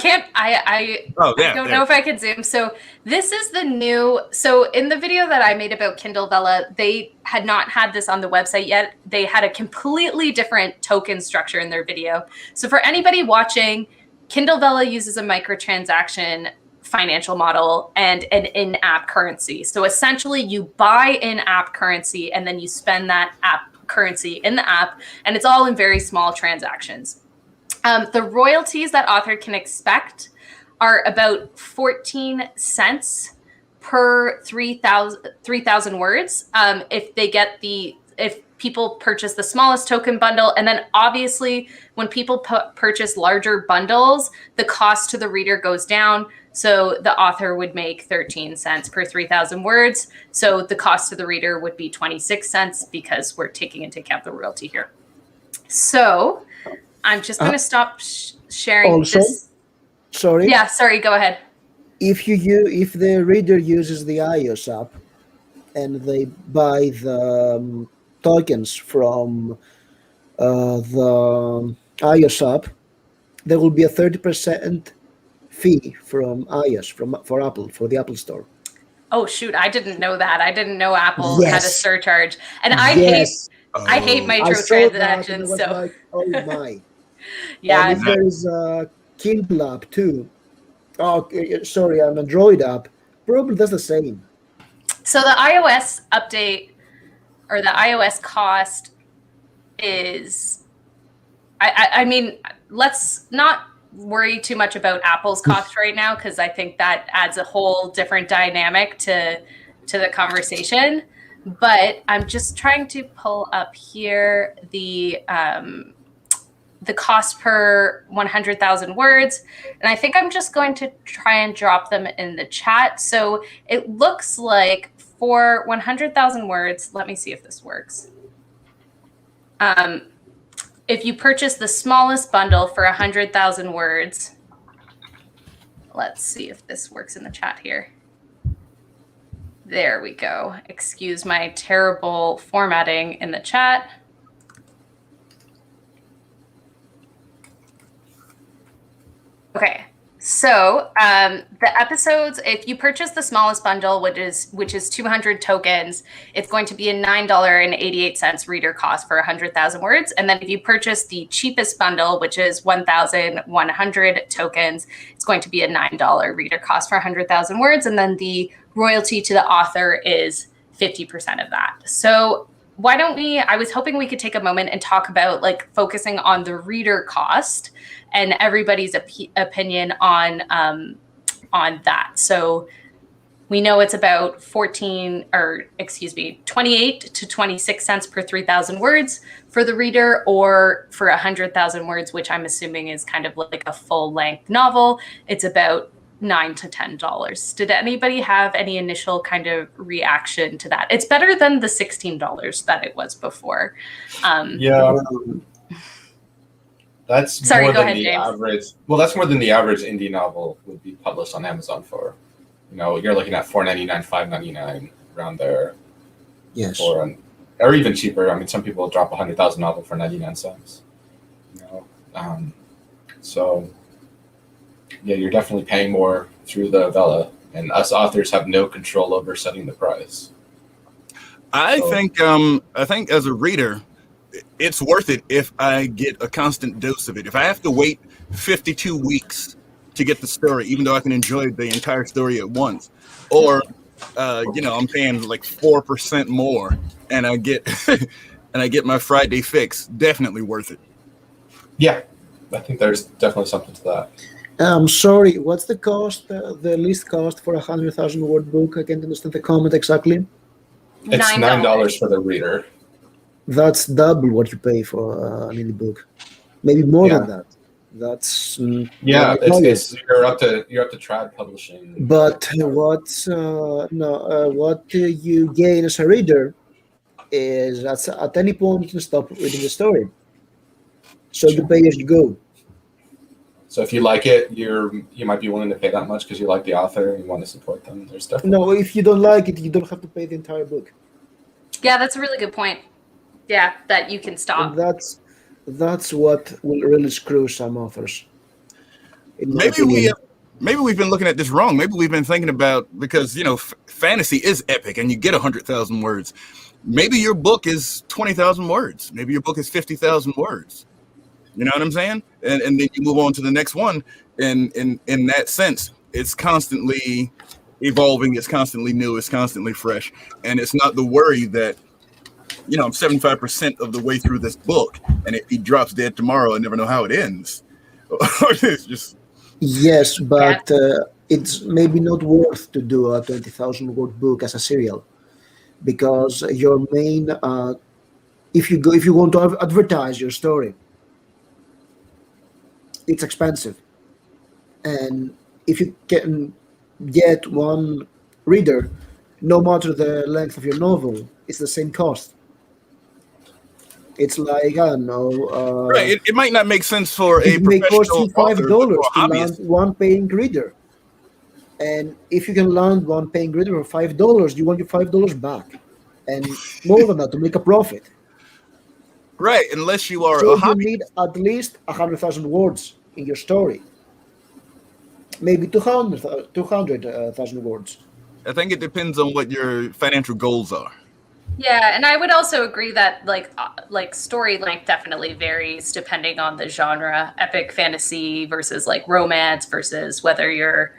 don't know if I can zoom. So this is the new, so in the video that I made about Kindle Vella, they had not had this on the website yet. They had a completely different token structure in their video. So for anybody watching, Kindle Vella uses a microtransaction financial model and an in-app currency. So essentially you buy in-app currency and then you spend that app currency in the app, and it's all in very small transactions. The royalties that author can expect are about 14 cents per 3,000 words. If people purchase the smallest token bundle, and then obviously when people purchase larger bundles, the cost to the reader goes down. So the author would make 13 cents per 3,000 words. So the cost to the reader would be 26 cents because we're taking into account the royalty here. So I'm just going to stop sharing also, this. Sorry. Yeah, sorry, go ahead. If the reader uses the iOS app and they buy the tokens from the iOS app, there will be a 30% fee from iOS, for Apple, for the Apple Store. Oh shoot, I didn't know that. I didn't know Apple had a surcharge. And I hate microtransactions. So like, oh my. Yeah. And if there is a Kindle app too. Oh, sorry, an Android app. Probably that's the same. So the iOS update or the iOS cost is, I mean, let's not worry too much about Apple's cost right now, because I think that adds a whole different dynamic to the conversation. But I'm just trying to pull up here the cost per 100,000 words. And I think I'm just going to try and drop them in the chat. So it looks like for 100,000 words, let me see if this works. If you purchase the smallest bundle for 100,000 words, let's see if this works in the chat here. There we go. Excuse my terrible formatting in the chat. Okay, so the episodes, if you purchase the smallest bundle, which is 200 tokens, it's going to be a $9.88 reader cost for 100,000 words. And then if you purchase the cheapest bundle, which is 1,100 tokens, it's going to be a $9 reader cost for 100,000 words. And then the royalty to the author is 50% of that. So why don't we, I was hoping we could take a moment and talk about like focusing on the reader cost and everybody's opinion on that. So we know it's about 28 to 26 cents per 3,000 words for the reader, or for 100,000 words, which I'm assuming is kind of like a full length novel, it's about $9 to $10. Did anybody have any initial kind of reaction to that? It's better than the $16 that it was before. Yeah. That's more than the average. Well, that's more than the average indie novel would be published on Amazon for. You know, you're looking at $4.99, $5.99 around there. Yes. Or even cheaper. I mean, some people drop 100,000 novel for 99 cents. You know, so yeah, you're definitely paying more through the Vella, and us authors have no control over setting the price. I So, think as a reader, it's worth it if I get a constant dose of it. If I have to wait 52 weeks to get the story, even though I can enjoy the entire story at once, or I'm paying like 4% more, and I get and I get my Friday fix, definitely worth it. Yeah, I think there's definitely something to that. I'm sorry, what's the cost, the least cost for a 100,000 word book? I can't understand the comment exactly. It's $9 for the reader. That's double what you pay for an indie book. Maybe more Yeah. than that. That's Yeah, what I call it's you're up to trad publishing. But what you gain as a reader is at any point you can stop reading the story. So you pay as you go. So if you like it, you might be willing to pay that much because you like the author and you want to support them. There's definitely No, if you don't like it, you don't have to pay the entire book. Yeah, that's a really good point. Yeah, that you can stop. And that's what will really screw some authors. In my opinion. Maybe we've been looking at this wrong. Maybe we've been thinking about, because fantasy is epic and you get 100,000 words. Maybe your book is 20,000 words. Maybe your book is 50,000 words. You know what I'm saying? And then you move on to the next one. And in that sense, it's constantly evolving. It's constantly new. It's constantly fresh. And it's not the worry that, I'm 75% of the way through this book, and if he drops dead tomorrow, I never know how it ends. It's just... Yes, but it's maybe not worth to do a 20,000 word book as a serial, because your main if you want to advertise your story, it's expensive, and if you can get one reader, no matter the length of your novel, it's the same cost. It's like, I don't know. Right. It might not make sense for a it may cost professional you $5 author, to land one paying reader. And if you can land one paying reader for $5, you want your $5 back. And more than that, to make a profit. Right, unless you are So a hobby. you need at least 100,000 words in your story. Maybe 200,000 words. I think it depends on what your financial goals are. Yeah, and I would also agree that like story length definitely varies depending on the genre. Epic fantasy versus like romance versus whether you're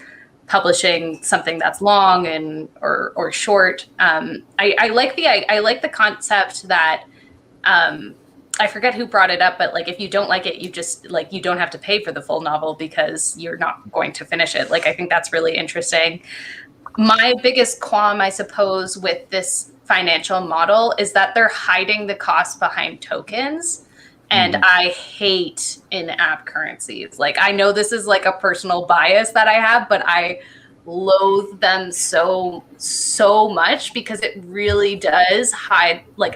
publishing something that's long or short. I like the concept that I forget who brought it up, but like if you don't like it, you don't have to pay for the full novel because you're not going to finish it. Like I think that's really interesting. My biggest qualm, I suppose, with this financial model is that they're hiding the cost behind tokens. And I hate in-app currencies. Like, I know this is like a personal bias that I have, but I loathe them so much because it really does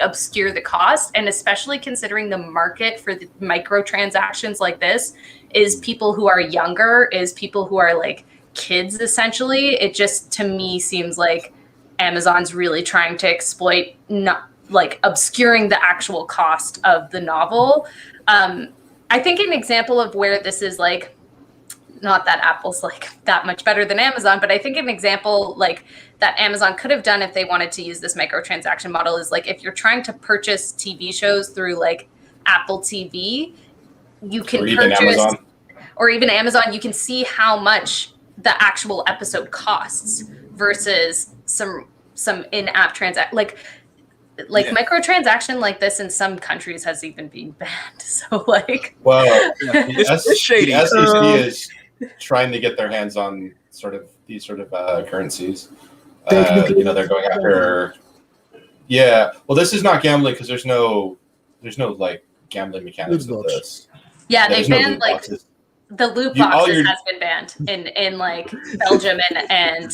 obscure the cost. And especially considering the market for the microtransactions like this is people who are younger, is people who are like kids, essentially. It just, to me, seems like Amazon's really trying to exploit, not like obscuring the actual cost of the novel. I think an example of where this is like, not that Apple's like that much better than Amazon, but I think an example like that Amazon could have done if they wanted to use this microtransaction model is like if you're trying to purchase TV shows through like Apple TV, you can or even Amazon, you can see how much the actual episode costs versus some in-app microtransaction like this in some countries has even been banned. So like, well, it's shady. The SEC is trying to get their hands on these currencies. They're going after. Yeah, well, this is not gambling because there's no like gambling mechanics with this. Yeah, they banned like the loot boxes has been banned in like Belgium and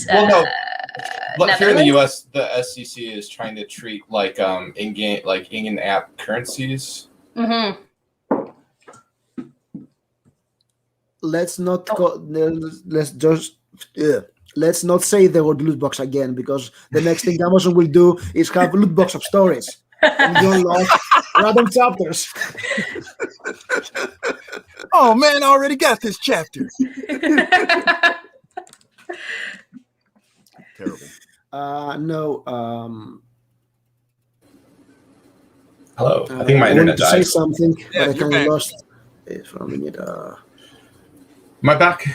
But here in the US, the SEC is trying to treat like in-app currencies. Mm-hmm. Let's not let's not say the word loot box again, because the next thing Amazon will do is have a loot box of stories and you'll like random chapters. Oh man, I already got this chapter. Terrible. No. Hello. I think my I internet wanted to say died. something, Yeah, but I you're kind of back. lost it for a minute. Am I back?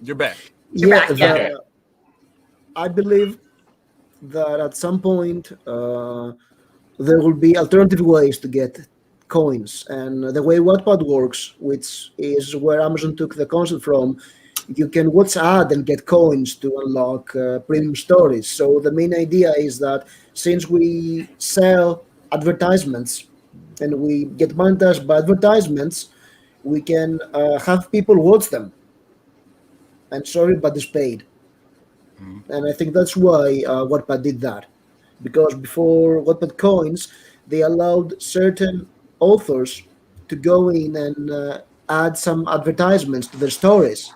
You're back. You're back, yeah. Okay. I believe that at some point there will be alternative ways to get coins, and the way Wattpad works, which is where Amazon took the concept from, you can watch ad and get coins to unlock premium stories. So the main idea is that since we sell advertisements and we get monetized by advertisements, we can have people watch them. And sorry, but it's paid. And I think that's why Wattpad did that. Because before Wattpad coins, they allowed certain authors to go in and add some advertisements to their stories.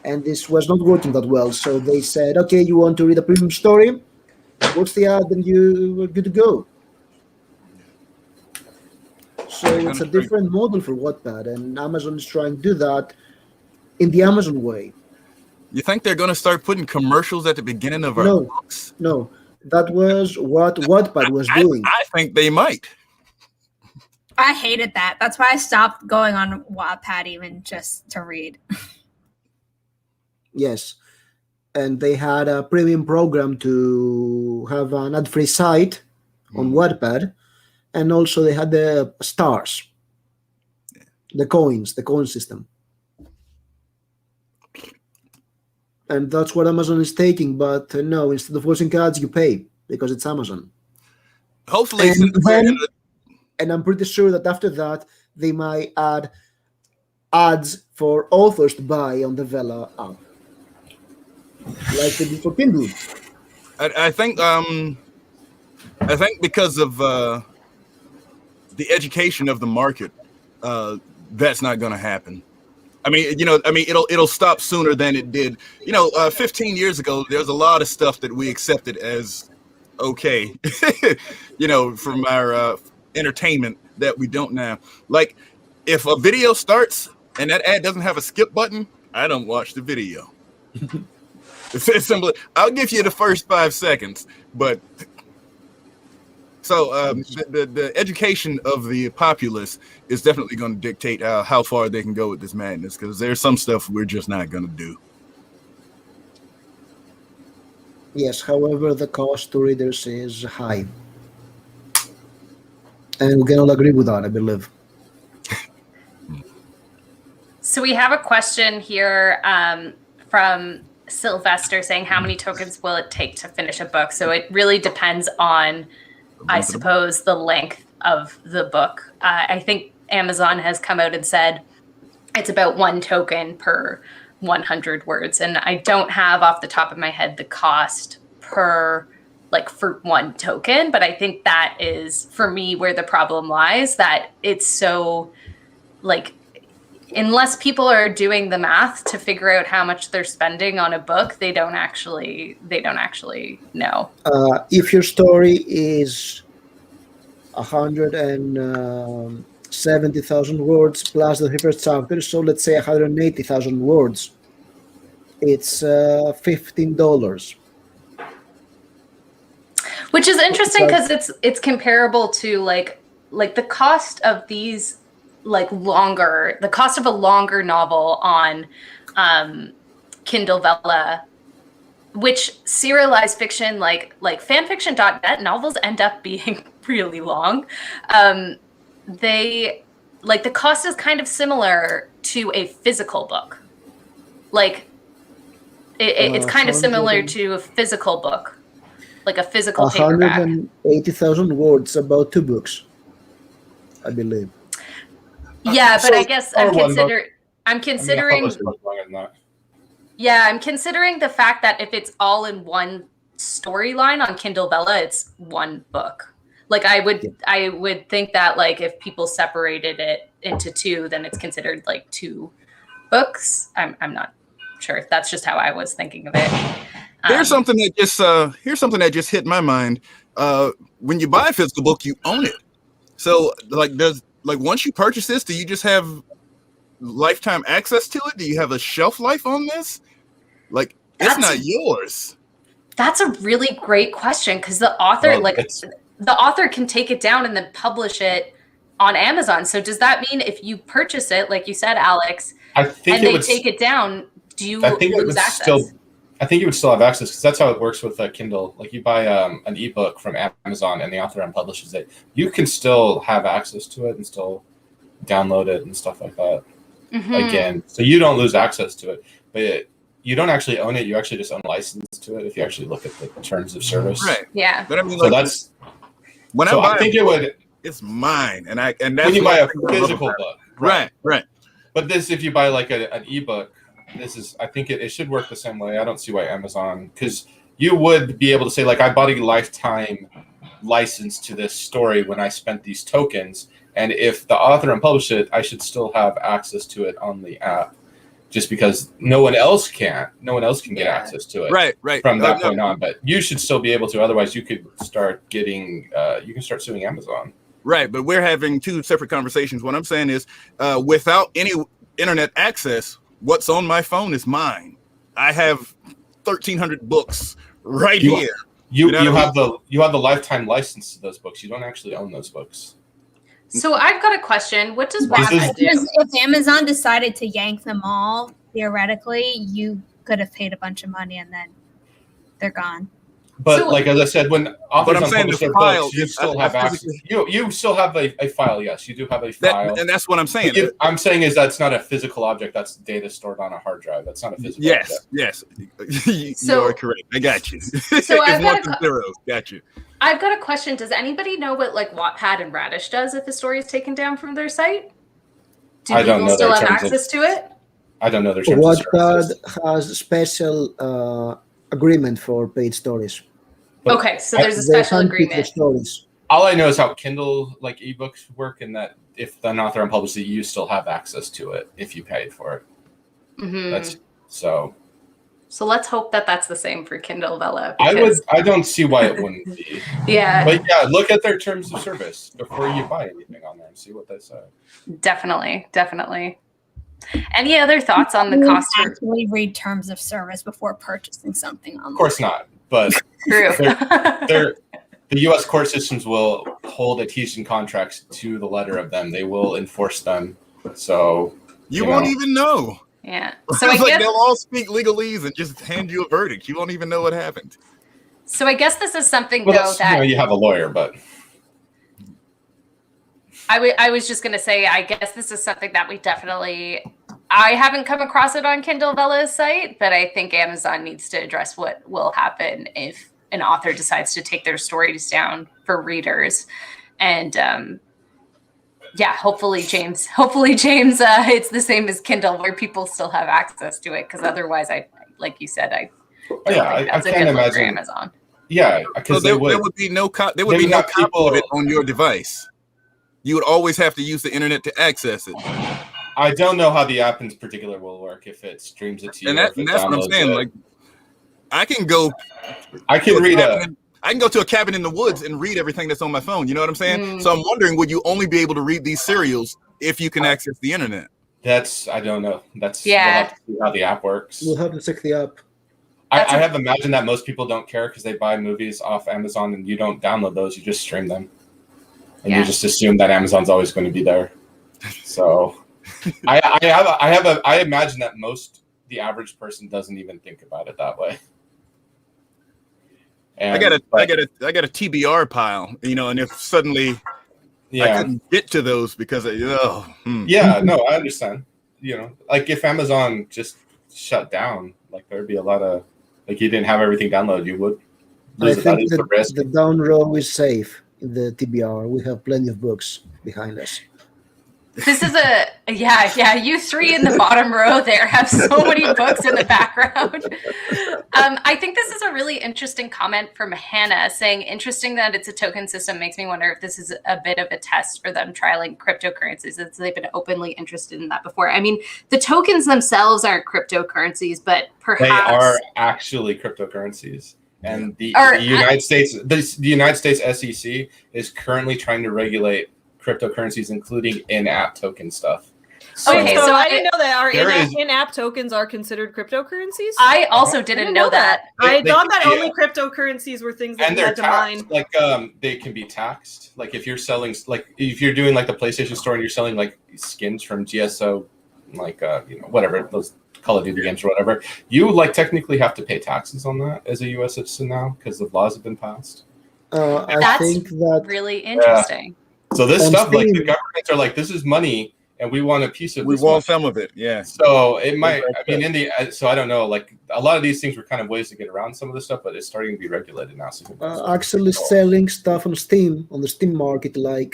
And this was not working that well. So they said, okay, you want to read a premium story? Watch the ad and you're good to go. So it's a different model for Wattpad, and Amazon is trying to do that in the Amazon way. You think they're going to start putting commercials at the beginning of our No. books? No, that was what Wattpad was doing. I think they might. I hated that. That's why I stopped going on Wattpad even just to read. Yes. And they had a premium program to have an ad-free site on Wattpad. And also they had the stars, the coin system. And that's what Amazon is taking. But no, instead of watching ads, you pay because it's Amazon. Hopefully, And I'm pretty sure that after that, they might add ads for authors to buy on the Vella app. Like they did for Kindle. I think because of the education of the market, that's not going to happen. I mean, it'll stop sooner than it did. 15 years ago, there's a lot of stuff that we accepted as okay, from our entertainment that we don't now. Like, if a video starts and that ad doesn't have a skip button, I don't watch the video. It's simple. I'll give you the first 5 seconds, but so the education of the populace is definitely going to dictate how far they can go with this madness, because there's some stuff we're just not going to do. Yes, however, the cost to readers is high. And we can all agree with that, I believe. So we have a question here from Sylvester saying, how many tokens will it take to finish a book? So it really depends on, I suppose, the length of the book. I think Amazon has come out and said it's about 1 token per 100 words. And I don't have off the top of my head the cost for 1 token, but I think that is, for me, where the problem lies, that it's so, unless people are doing the math to figure out how much they're spending on a book, they don't actually know. If your story is 170,000 words plus the first chapter, so let's say 180,000 words, it's $15. Which is interesting because it's comparable to the cost of these the cost of a longer novel on Kindle Vella, which serialized fiction like fanfiction.net novels end up being really long. The cost is kind of similar to a physical book. It's kind of similar to a physical book, like a physical paperback. 180,000 words, about 2 books, I believe. Yeah, but I guess I'm considering the fact that if it's all in one storyline on Kindle Vella, it's 1 book. I would think that if people separated it into 2, then it's considered 2 books. I'm not sure. That's just how I was thinking of it. Here's something that just hit my mind. When you buy a physical book, you own it. So once you purchase this, do you just have lifetime access to it? Do you have a shelf life on this? It's not yours. That's a really great question, because the author, the author can take it down and then publish it on Amazon. So does that mean if you purchase it, like you said, Alex, I think and they take it down, do you lose access? I think you would still have access because that's how it works with Kindle. Like you buy an ebook from Amazon and the author unpublishes it, you can still have access to it and still download it and stuff like that. Again, so you don't lose access to it, but you don't actually own it. You actually just own a license to it if you actually look at the terms of service. Right. Yeah. But I mean, So like, that's when so I I think it would it's mine, and that's when you buy a physical book. Right. But this, if you buy like an ebook, this is, I think it should work the same way. I don't see why Amazon, because you would be able to say, like, I bought a lifetime license to this story when I spent these tokens. And if the author unpublished it, I should still have access to it on the app just because no one else can. No one else can get access to it. Right. From that point on. But you should still be able to. Otherwise, you could start getting, you can start suing Amazon. Right. But we're having two separate conversations. What I'm saying is without any internet access, what's on my phone is mine. I have 1,300 books right here. You have the lifetime license to those books. You don't actually own those books. So I've got a question. What does WAPA do? If Amazon decided to yank them all, theoretically, you could have paid a bunch of money and then they're gone. But So- like as I said, when authors unpublish their file books, you is- still have access. You still have a file. Yes, you do have a That, file. and that's what I'm saying. I'm saying is that's not a physical object. That's data stored on a hard drive. That's not a physical object. Yes. You So- are correct. I got you. So It's I've got ones and zeros. Got you. I've got a question. Does anybody know what like Wattpad and Radish does if a story is taken down from their site? Do I don't people know still their have terms of- access to it? I don't know their terms of Wattpad service. has a special agreement for paid stories. But Okay, so there's a They special can't keep the agreement. stories. all I know is how Kindle like ebooks work, and that if an author unpublished it, you still have access to it if you paid for it. Mhm. That's so. So let's hope that that's the same for Kindle Vella. I don't see why it wouldn't be. Yeah, But yeah, look at their terms of service before you buy anything on there and see what they say. definitely. Any other thoughts on the You cost? actually read terms of service before purchasing something online. Of course not, but True. the U.S. court systems will hold adhesion contracts to the letter of them. They will enforce them. So You won't even know. Yeah. So It's I like guess they'll all speak legalese and just hand you a verdict. You won't even know what happened. this is something well, though that's, that you have a lawyer, but I was just gonna say, I guess this is something that I haven't come across it on Kindle Vella's site, but I think Amazon needs to address what will happen if an author decides to take their stories down for readers. And hopefully James, it's the same as Kindle where people still have access to it. Cause otherwise like you said, I don't think that's a can't good look for imagine. Amazon. Yeah, So because there would be no copy of it on your device. You would always have to use the internet to access it. I don't know how the app in particular will work if it streams it to you. And or if it that's what I'm downloads saying. it. Like, I can go to a cabin in the woods and read everything that's on my phone. You know what I'm saying? So I'm wondering, would you only be able to read these serials if you can access the internet? I don't know. We'll have to see how the app works. We'll have to check the app. I have imagined that most people don't care because they buy movies off Amazon and you don't download those, you just stream them. And you just assume that Amazon's always going to be there. So I imagine that the average person doesn't even think about it that way. And, I got a TBR pile, and if suddenly I couldn't get to those because yeah, no, I understand. Like if Amazon just shut down, like there'd be a lot of you didn't have everything downloaded, you would lose that is the risk. The down row is safe in the TBR. We have plenty of books behind us. This is you three in the bottom row there have so many books in the background. I think this is a really interesting comment from Hannah saying, interesting that it's a token system makes me wonder if this is a bit of a test for them trialing cryptocurrencies. They've been openly interested in that before. I mean, the tokens themselves aren't cryptocurrencies, but perhaps they are actually cryptocurrencies. And the United States SEC is currently trying to regulate cryptocurrencies, including in-app token stuff. Okay, so I didn't know that our There is- in-app tokens are considered cryptocurrencies. I also didn't know that. I They thought can that be, only cryptocurrencies were things that and you they're had to mine. taxed. Like they can be taxed. Like if you're selling, like if you're doing like the PlayStation Store and you're selling like skins from GSO, like whatever those Call of Duty games or whatever, you like technically have to pay taxes on that as a U.S. citizen now because the laws have been passed. I That's think that really interesting. So this On stuff, like the Steam. governments are like, this is money, and we want a piece of. We this want money. some of it. Yeah. So it might. I mean, so I don't know. Like a lot of these things were kind of ways to get around some of this stuff, but it's starting to be regulated now. So actually selling stuff on Steam, on the Steam market, like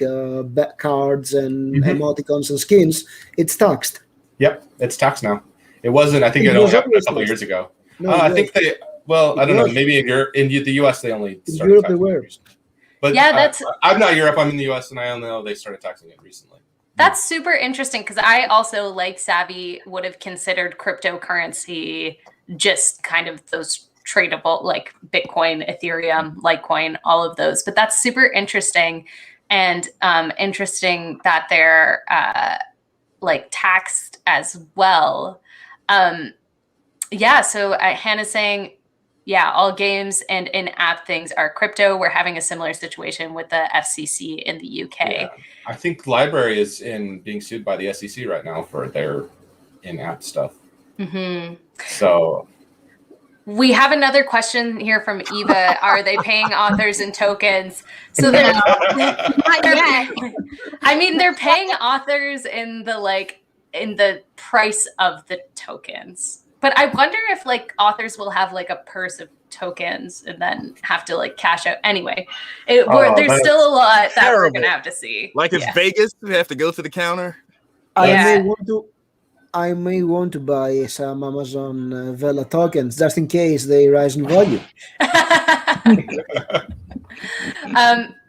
cards and emoticons and skins, it's taxed. Yep, it's taxed now. It wasn't. I think It it was only happened a always couple taxed. years ago. No, I think they. Well, I don't know. was. Maybe in the U.S. they only In started Europe they taxing were. it recently. But Yeah, that's- I'm not Europe. I'm in the U.S. and I only know they started taxing it recently. That's super interesting because I also, like Savvy, would have considered cryptocurrency just kind of those tradable, like Bitcoin, Ethereum, Litecoin, all of those. But that's super interesting, and interesting that they're like taxed as well. Yeah. So Hannah's saying, yeah, all games and in-app things are crypto. We're having a similar situation with the FCC in the UK. Yeah. I think Library is being sued by the SEC right now for their in-app stuff. Mm-hmm. So We have another question here from Eva. Are they paying authors in tokens? So they're Not yet. I mean, they're paying authors in the price of the tokens. But I wonder if like authors will have like a purse of tokens and then have to like cash out. Anyway, there's still a lot that we're gonna have to see. Like it's Vegas, we have to go to the counter. Yeah. I may want to buy some Amazon Vella tokens just in case they rise in value.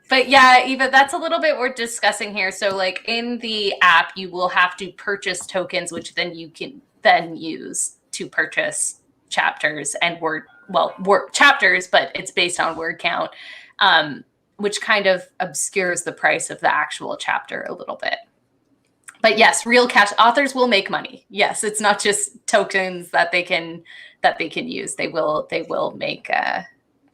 But yeah, Eva, that's a little bit we're discussing here. So like in the app, you will have to purchase tokens, which then you can then use to purchase chapters and word chapters, but it's based on word count, which kind of obscures the price of the actual chapter a little bit. But yes, real cash authors will make money. Yes, it's not just tokens that they can use. They will make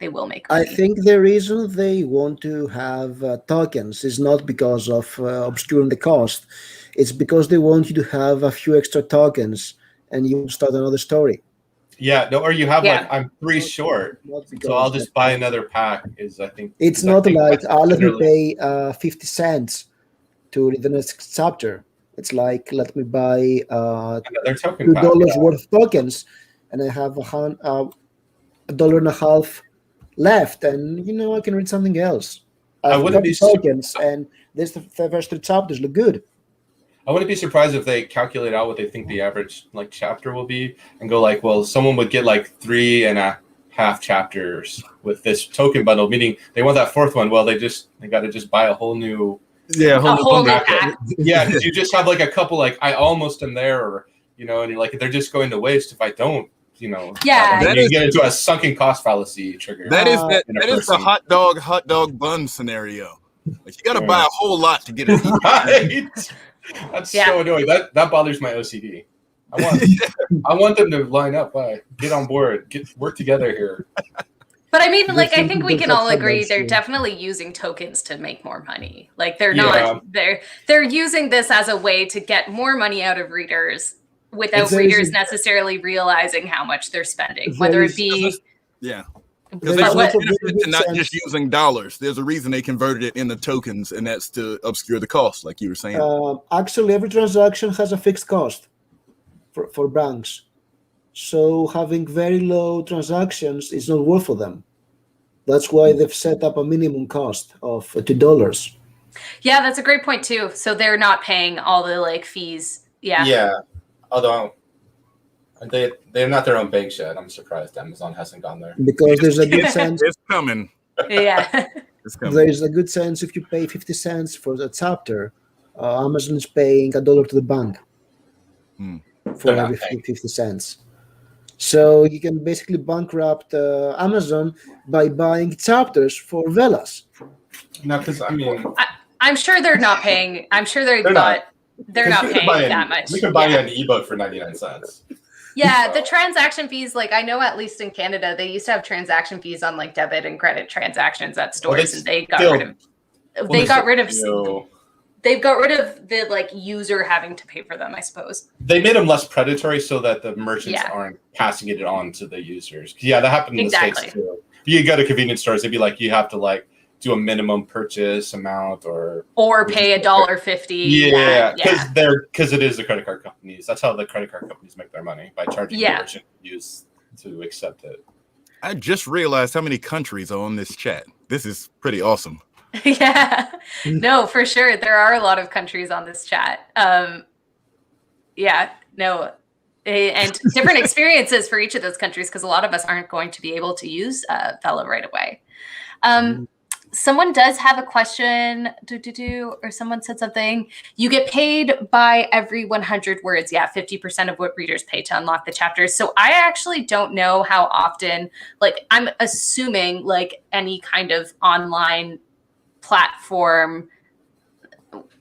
money. I think the reason they want to have tokens is not because of obscuring the cost. It's because they want you to have a few extra tokens and you start another story. yeah, no, or you have like I'm 3 short, so I'll just buy another pack. I think it's not like let me pay 50 cents to read the next chapter. It's like let me buy another token pack. $2 worth of tokens, and I have $1.50 left, and I can read something else. I wouldn't be tokens, and this the first 3 chapters look good. I wouldn't be surprised if they calculate out what they think the average like chapter will be and go like, well, someone would get like 3.5 chapters with this token bundle, meaning they want that 4th one. Well, they got to just buy a whole new a whole new pack. Yeah, because you just have like a couple like I almost am there, or and you're like they're just going to waste if I don't. Yeah, then you get into a sunken cost fallacy trigger. That is the hot dog bun scenario. Like you got to buy a whole lot to get it. Right? That's so annoying. That bothers my OCD. I want them to line up. Get on board. Work together here. But I mean, like, I think we can all agree they're definitely using tokens to make more money. Like they're not they're using this as a way to get more money out of readers without readers necessarily realizing how much they're spending, whether it be because there's no benefit to not just using dollars. There's a reason they converted it into tokens, and that's to obscure the cost, like you were saying. Actually, every transaction has a fixed cost for banks. So having very low transactions is not worth for them. That's why they've set up a minimum cost of $2. Yeah, that's a great point too. So they're not paying all the like fees. Yeah. Yeah. Although they're not their own bake shed. I'm surprised Amazon hasn't gone there. Because there's a good sense. It's coming. Yeah. It's coming. There's a good sense if you pay 50 cents for the chapter, Amazon is paying $1 to the bank for every 50 cents. So you can basically bankrupt Amazon by buying chapters for Vellas. No, because I mean, I'm sure they're not paying. I'm sure they've They're got they're not paying that much. We could buy an ebook for 99 cents. Yeah, the transaction fees, like I know at least in Canada, they used to have transaction fees on like debit and credit transactions at stores, and they got rid of. They've got rid of the like user having to pay for them, I suppose. They made them less predatory so that the merchants aren't passing it on to the users. Yeah, that happened in the States too. You go to convenience stores, they'd be like, you have to like do a minimum purchase amount or pay $1.50. Yeah, because it is the credit card companies. That's how the credit card companies make their money, by charging the merchant use to accept it. I just realized how many countries are on this chat. This is pretty awesome. Yeah, no, for sure. There are a lot of countries on this chat. And different experiences for each of those countries, because a lot of us aren't going to be able to use Vella right away. Someone does have a question, or someone said something. You get paid by every 100 words. Yeah, 50% of what readers pay to unlock the chapters. So I actually don't know how often, like I'm assuming like any kind of online platform.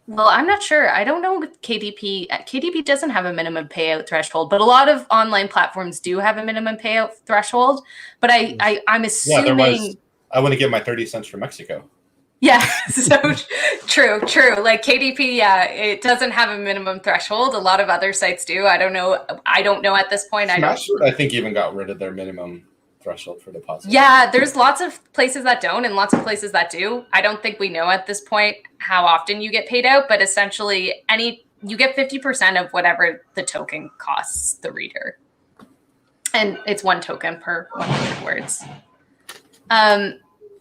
Well, I'm not sure. I don't know with KDP. KDP doesn't have a minimum payout threshold, but a lot of online platforms do have a minimum payout threshold. But I'm assuming... I want to get my 30 cents from Mexico. Yeah, so true. Like KDP, it doesn't have a minimum threshold. A lot of other sites do. I don't know at this point. Smashword, I think, even got rid of their minimum threshold for deposit. Yeah, there's lots of places that don't and lots of places that do. I don't think we know at this point how often you get paid out, but essentially you get 50% of whatever the token costs the reader. And it's 1 token per 100 words.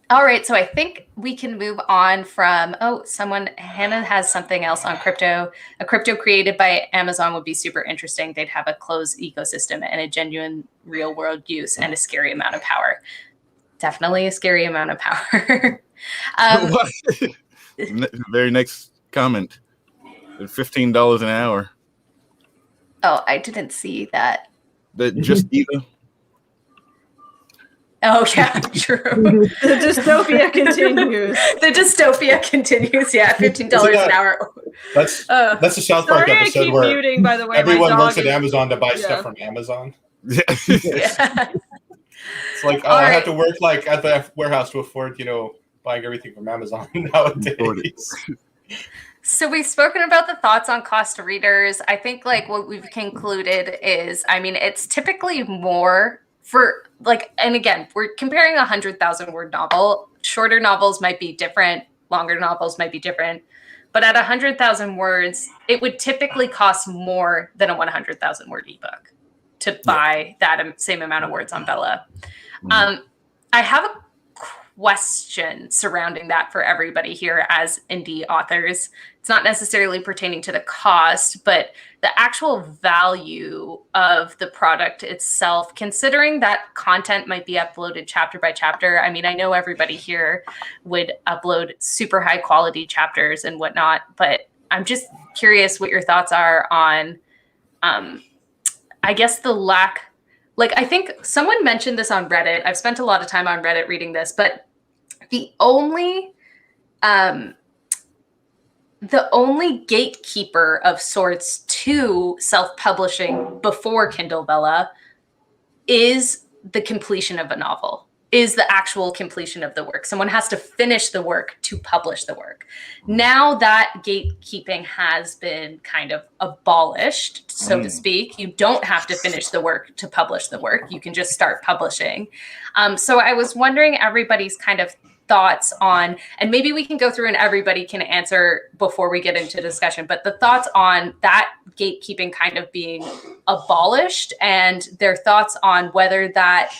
All right, so I think we can move on from, Hannah has something else on crypto. A crypto created by Amazon would be super interesting. They'd have a closed ecosystem and a genuine real world use and a scary amount of power. Definitely a scary amount of power. Very next comment, $15 an hour. Oh, I didn't see that. Just Eva. Oh, yeah, true. The dystopia continues. The dystopia continues, yeah, $15 an hour. That's the South Park episode where muting, by the way, everyone works at Amazon to buy stuff from Amazon. Yeah. It's like, I have to work like at the warehouse to afford, buying everything from Amazon nowadays. So we've spoken about the thoughts on cost to readers. I think like what we've concluded is, it's typically more for like, and again, we're comparing 100,000 word novel. Shorter novels might be different. Longer novels might be different. But at 100,000 words, it would typically cost more than a 100,000 word ebook to buy that same amount of words on Vella. I have a question surrounding that for everybody here as indie authors. It's not necessarily pertaining to the cost, but the actual value of the product itself, considering that content might be uploaded chapter by chapter. I know everybody here would upload super high quality chapters and whatnot, but I'm just curious what your thoughts are on, I guess the lack, like, I think someone mentioned this on Reddit. I've spent a lot of time on Reddit reading this, but the only gatekeeper of sorts to self-publishing before Kindle Vella is the completion of a novel, is the actual completion of the work. Someone has to finish the work to publish the work. Now that gatekeeping has been kind of abolished, so to speak. You don't have to finish the work to publish the work. You can just start publishing. So I was wondering everybody's kind of thoughts on, and maybe we can go through and everybody can answer before we get into discussion, but the thoughts on that gatekeeping kind of being abolished and their thoughts on whether that,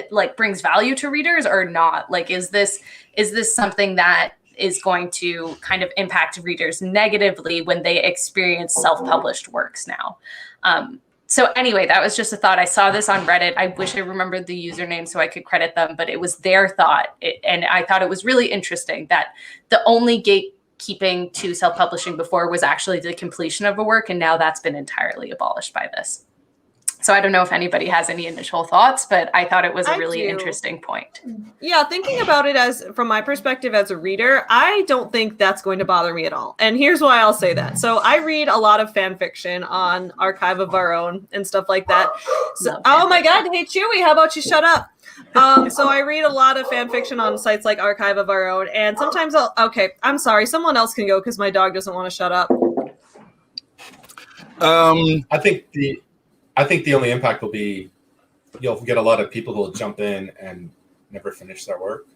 like brings value to readers or not. Like, is this something that is going to kind of impact readers negatively when they experience self-published works now? So anyway, that was just a thought. I saw this on Reddit. I wish I remembered the username so I could credit them, but it was their thought. And I thought it was really interesting that the only gatekeeping to self-publishing before was actually the completion of a work, and now that's been entirely abolished by this. So I don't know if anybody has any initial thoughts, but I thought it was a I really do. interesting point. Yeah, thinking about it as from my perspective as a reader, I don't think that's going to bother me at all. And here's why I'll say that. So I read a lot of fan fiction on Archive of Our Own and stuff like that. So, oh my God, hey Chewy, how about you shut up? So I read a lot of fan fiction on sites like Archive of Our Own, and sometimes I'm sorry, someone else can go because my dog doesn't want to shut up. I think the only impact will be you'll get a lot of people who will jump in and never finish their work,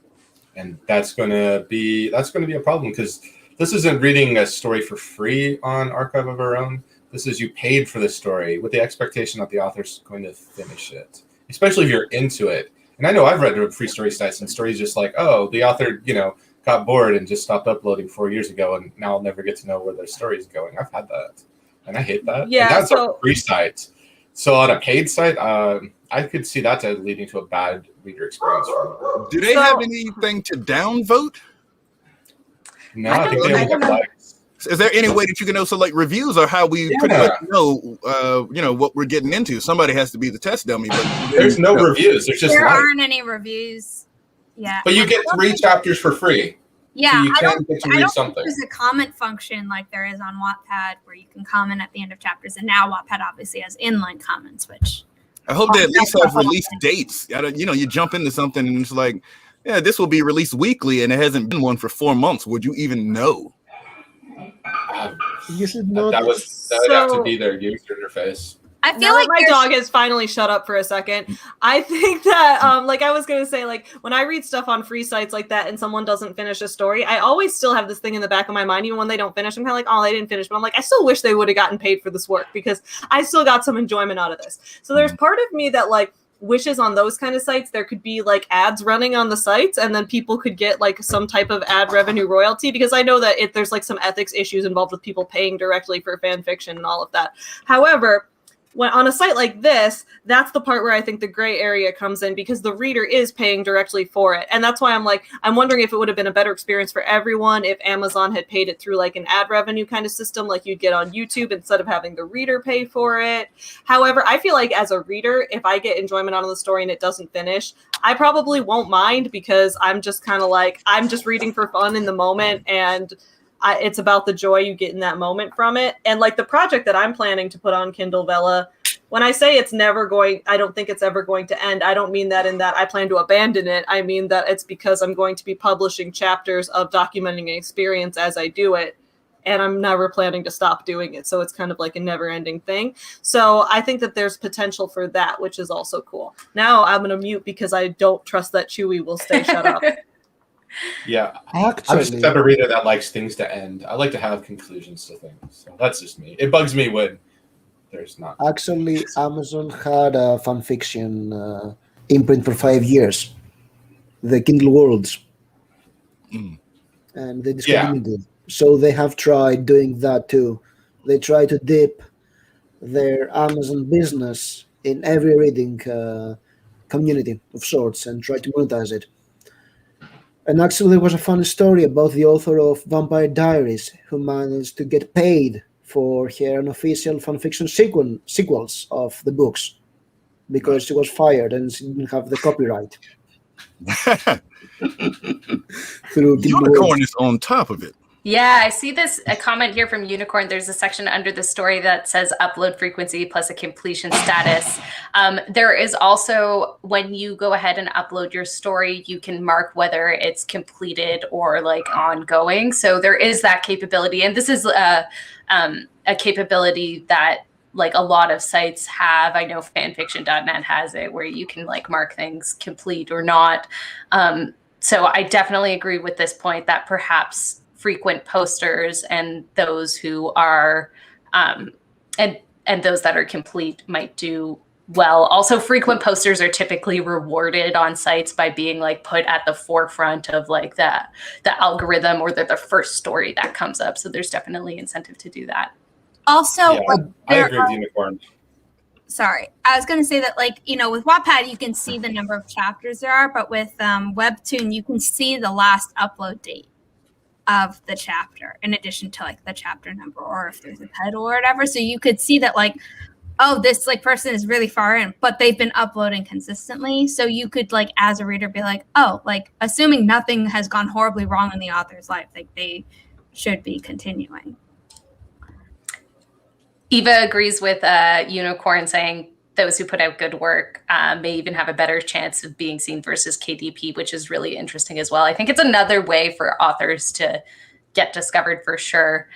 and that's going to be a problem because this isn't reading a story for free on Archive of Our Own. This is you paid for the story with the expectation that the author's going to finish it, especially if you're into it. And I know I've read free story sites and stories just like, oh, the author, got bored and just stopped uploading 4 years ago, and now I'll never get to know where their story is going. I've had that, and I hate that. Yeah, and that's a free site. So on a paid site, I could see that leading to a bad reader experience. Do they have anything to downvote? No, I think they only have likes. Is there any way that you can know? So like reviews are how we pretty much know, what we're getting into. Somebody has to be the test dummy. But there's no reviews. There's just there aren't any reviews. Yeah. But you get 3 chapters for free. Yeah, so you can get to read something. There's a comment function like there is on Wattpad where you can comment at the end of chapters, and now Wattpad obviously has inline comments, which I hope they at least have release dates. You jump into something and it's like, yeah, this will be released weekly, and it hasn't been one for 4 months. Would you even know? You should know. That would have to be their user interface. I feel like my dog has finally shut up for a second. I think that, like I was going to say, like when I read stuff on free sites like that and someone doesn't finish a story, I always still have this thing in the back of my mind, even when they don't finish. I'm kind of like, oh, they didn't finish. But I'm like, I still wish they would have gotten paid for this work because I still got some enjoyment out of this. So there's part of me that like wishes on those kind of sites there could be like ads running on the sites, and then people could get like some type of ad revenue royalty, because I know that there's like some ethics issues involved with people paying directly for fan fiction and all of that. However, when on a site like this, that's the part where I think the gray area comes in, because the reader is paying directly for it. And that's why I'm wondering if it would have been a better experience for everyone if Amazon had paid it through like an ad revenue kind of system like you'd get on YouTube instead of having the reader pay for it. However, I feel like as a reader, if I get enjoyment out of the story and it doesn't finish, I probably won't mind, because I'm just kind of like, I'm just reading for fun in the moment, and it's about the joy you get in that moment from it. And like the project that I'm planning to put on Kindle Vella, when I say I don't think it's ever going to end, I don't mean that in that I plan to abandon it. I mean that it's because I'm going to be publishing chapters of documenting an experience as I do it, and I'm never planning to stop doing it. So it's kind of like a never-ending thing. So I think that there's potential for that, which is also cool. Now I'm going to mute because I don't trust that Chewy will stay shut up. Yeah, Actually, I'm just the type of reader that likes things to end. I like to have conclusions to things. So that's just me. It bugs me when there's not. Actually, Amazon had a fan fiction imprint for 5 years, the Kindle Worlds, and they discontinued it. So they have tried doing that too. They try to dip their Amazon business in every reading community of sorts and try to monetize it. And actually, there was a funny story about the author of Vampire Diaries who managed to get paid for her unofficial fanfiction sequels of the books because she was fired and she didn't have the copyright. Through Unicorn is on top of it. Yeah, I see a comment here from Unicorn. There's a section under the story that says upload frequency plus a completion status. There is also, when you go ahead and upload your story, you can mark whether it's completed or like ongoing. So there is that capability. And this is a capability that like a lot of sites have. I know fanfiction.net has it where you can like mark things complete or not. So I definitely agree with this point that perhaps frequent posters and those who are and those that are complete might do well. Also, frequent posters are typically rewarded on sites by being like put at the forefront of like the algorithm, or they're the first story that comes up. So there's definitely incentive to do that. Also, yeah, I agree with Unicorn. Sorry, I was going to say that, like, you know, with Wattpad, you can see the number of chapters there are, but with Webtoon, you can see the last upload date of the chapter in addition to like the chapter number, or if there's a title or whatever. So you could see that like oh, this like person is really far in, but they've been uploading consistently. So you could like, as a reader, be like, oh, like assuming nothing has gone horribly wrong in the author's life, like they should be continuing. Eva agrees with Unicorn, saying those who put out good work may even have a better chance of being seen versus KDP, which is really interesting as well. I think it's another way for authors to get discovered for sure.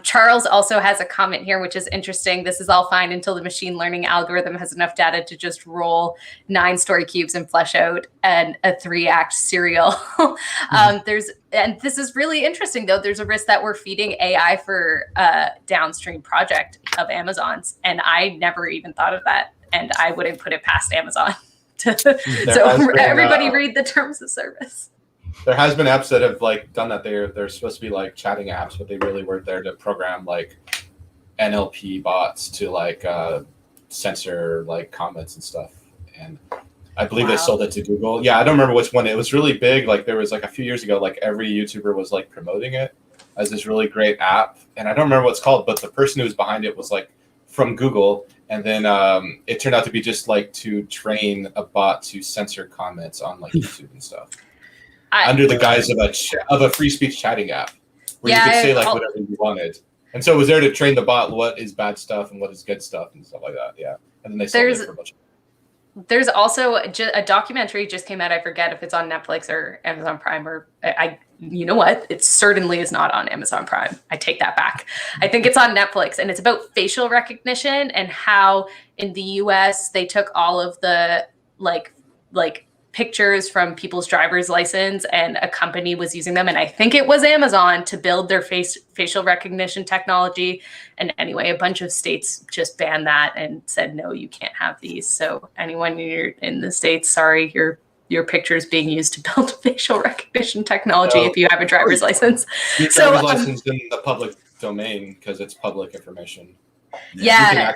Charles also has a comment here, which is interesting. This is all fine until the machine learning algorithm has enough data to just roll 9 story cubes and flesh out a 3-act serial. And this is really interesting, though. There's a risk that we're feeding AI for a downstream project of Amazon's. And I never even thought of that. And I wouldn't put it past Amazon. Everybody read the terms of service. There has been apps that have like done that. They're supposed to be like chatting apps, but they really weren't there to program like NLP bots to like censor like comments and stuff. And I believe they sold it to Google. Yeah, I don't remember which one. It was really big. Like there was like a few years ago, like every YouTuber was like promoting it as this really great app. And I don't remember what it's called, but the person who was behind it was like from Google. And then it turned out to be just like to train a bot to censor comments on like YouTube and stuff. Under the guise of a free speech chatting app where you could say like whatever you wanted. And so it was there to train the bot what is bad stuff and what is good stuff and stuff like that. Yeah. And then they sold it for a bunch of. There's also a documentary just came out. I forget if it's on Netflix or Amazon Prime or you know what? It certainly is not on Amazon Prime. I take that back. I think it's on Netflix, and it's about facial recognition and how in the US they took all of the like pictures from people's driver's license and a company was using them. And I think it was Amazon to build their facial recognition technology. And anyway, a bunch of states just banned that and said, no, you can't have these. So anyone in the States, sorry, your picture is being used to build facial recognition technology if you have a driver's license. Your driver's license in the public domain because it's public information. Yeah,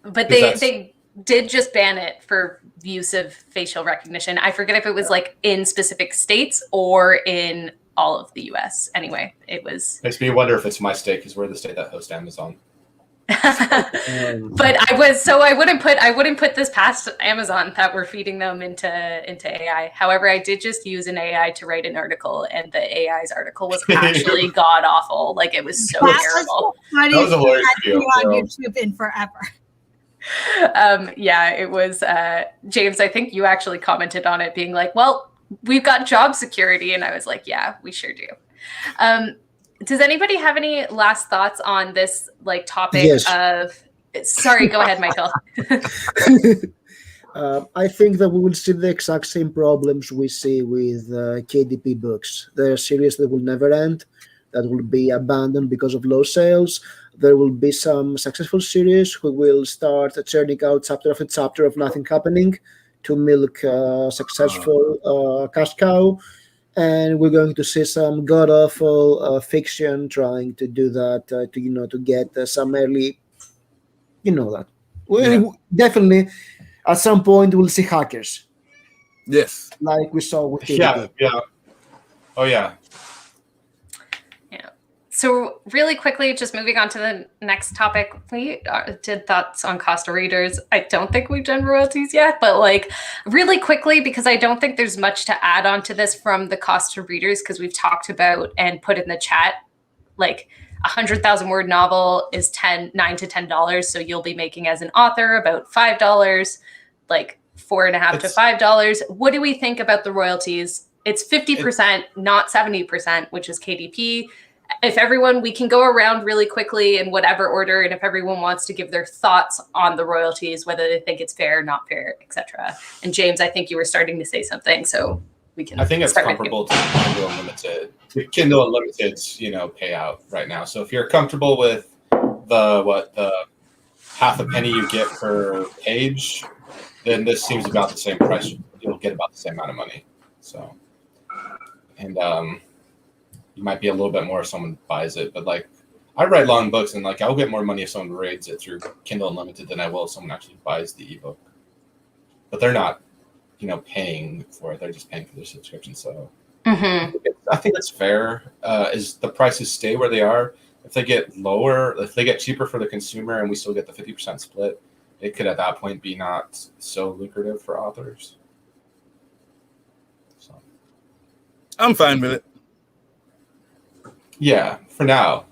but they did just ban it for use of facial recognition. I forget if it was like in specific states or in all of the US. Anyway, it was. Makes me wonder if it's my state because we're the state that hosts Amazon. But I wouldn't put this past Amazon that we're feeding them into AI. However, I did just use an AI to write an article, and the AI's article was actually god awful. Like it was so terrible. That was a hilarious video. On YouTube in forever. Yeah, it was James, I think you actually commented on it being like, well, we've got job security. And I was like, yeah, we sure do. Does anybody have any last thoughts on this like topic of, sorry, go ahead, Michael. I think that we will see the exact same problems we see with KDP books. They're a series that will never end, that will be abandoned because of low sales. There will be some successful series who will start churning out chapter after chapter of nothing happening to milk a successful cash cow. And we're going to see some god-awful fiction trying to do that, to get some early, that. Definitely, at some point, we'll see hackers. Yes. Like we saw with KDP. Yeah. Oh, yeah. So really quickly, just moving on to the next topic, we did thoughts on cost of readers. I don't think we've done royalties yet, but like really quickly, because I don't think there's much to add on to this from the cost of readers, because we've talked about and put in the chat, like 100,000 word novel is $9 to $10. So you'll be making as an author about $5, like $4.50 to $5. What do we think about the royalties? It's 50%, not 70%, which is KDP. If everyone, we can go around really quickly in whatever order, and if everyone wants to give their thoughts on the royalties, whether they think it's fair, not fair, etc. And James, I think you were starting to say something, so we can. I think it's comparable to Kindle Unlimited. The Kindle Unlimited's, payout right now. So if you're comfortable with the half a penny you get per page, then this seems about the same price. You'll get about the same amount of money. So, and you might be a little bit more if someone buys it, but like I write long books and like I'll get more money if someone reads it through Kindle Unlimited than I will if someone actually buys the ebook. But they're not, paying for it. They're just paying for their subscription. So I think that's fair. As the prices stay where they are, if they get lower, if they get cheaper for the consumer and we still get the 50% split, it could at that point be not so lucrative for authors. So I'm fine with it. yeah, for now.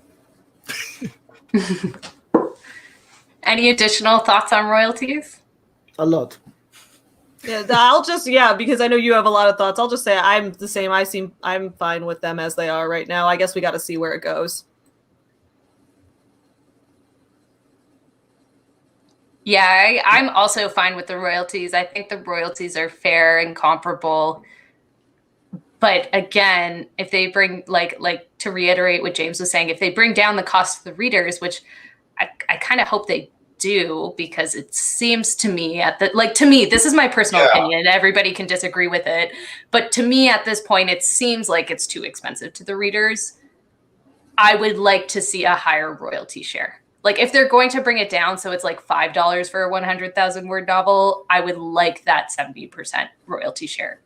Any additional thoughts on royalties? A lot. Yeah, because I know you have a lot of thoughts. I'll just say I'm the same. I'm fine with them as they are right now. I guess we got to see where it goes. Yeah, I'm also fine with the royalties. I think the royalties are fair and comparable. But again, if they bring, like to reiterate what James was saying, if they bring down the cost to the readers, which I kind of hope they do, because it seems to me to me, this is my personal opinion. Everybody can disagree with it. But to me at this point, it seems like it's too expensive to the readers. I would like to see a higher royalty share. Like if they're going to bring it down, so it's like $5 for a 100,000 word novel, I would like that 70% royalty share.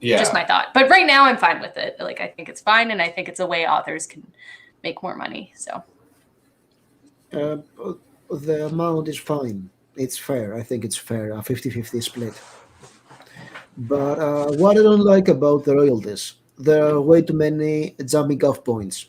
Yeah. Just my thought. But right now I'm fine with it. Like, I think it's fine. And I think it's a way authors can make more money. So the amount is fine. It's fair. I think it's fair, a 50-50 split. But what I don't like about the royalties, there are way too many jumping off points.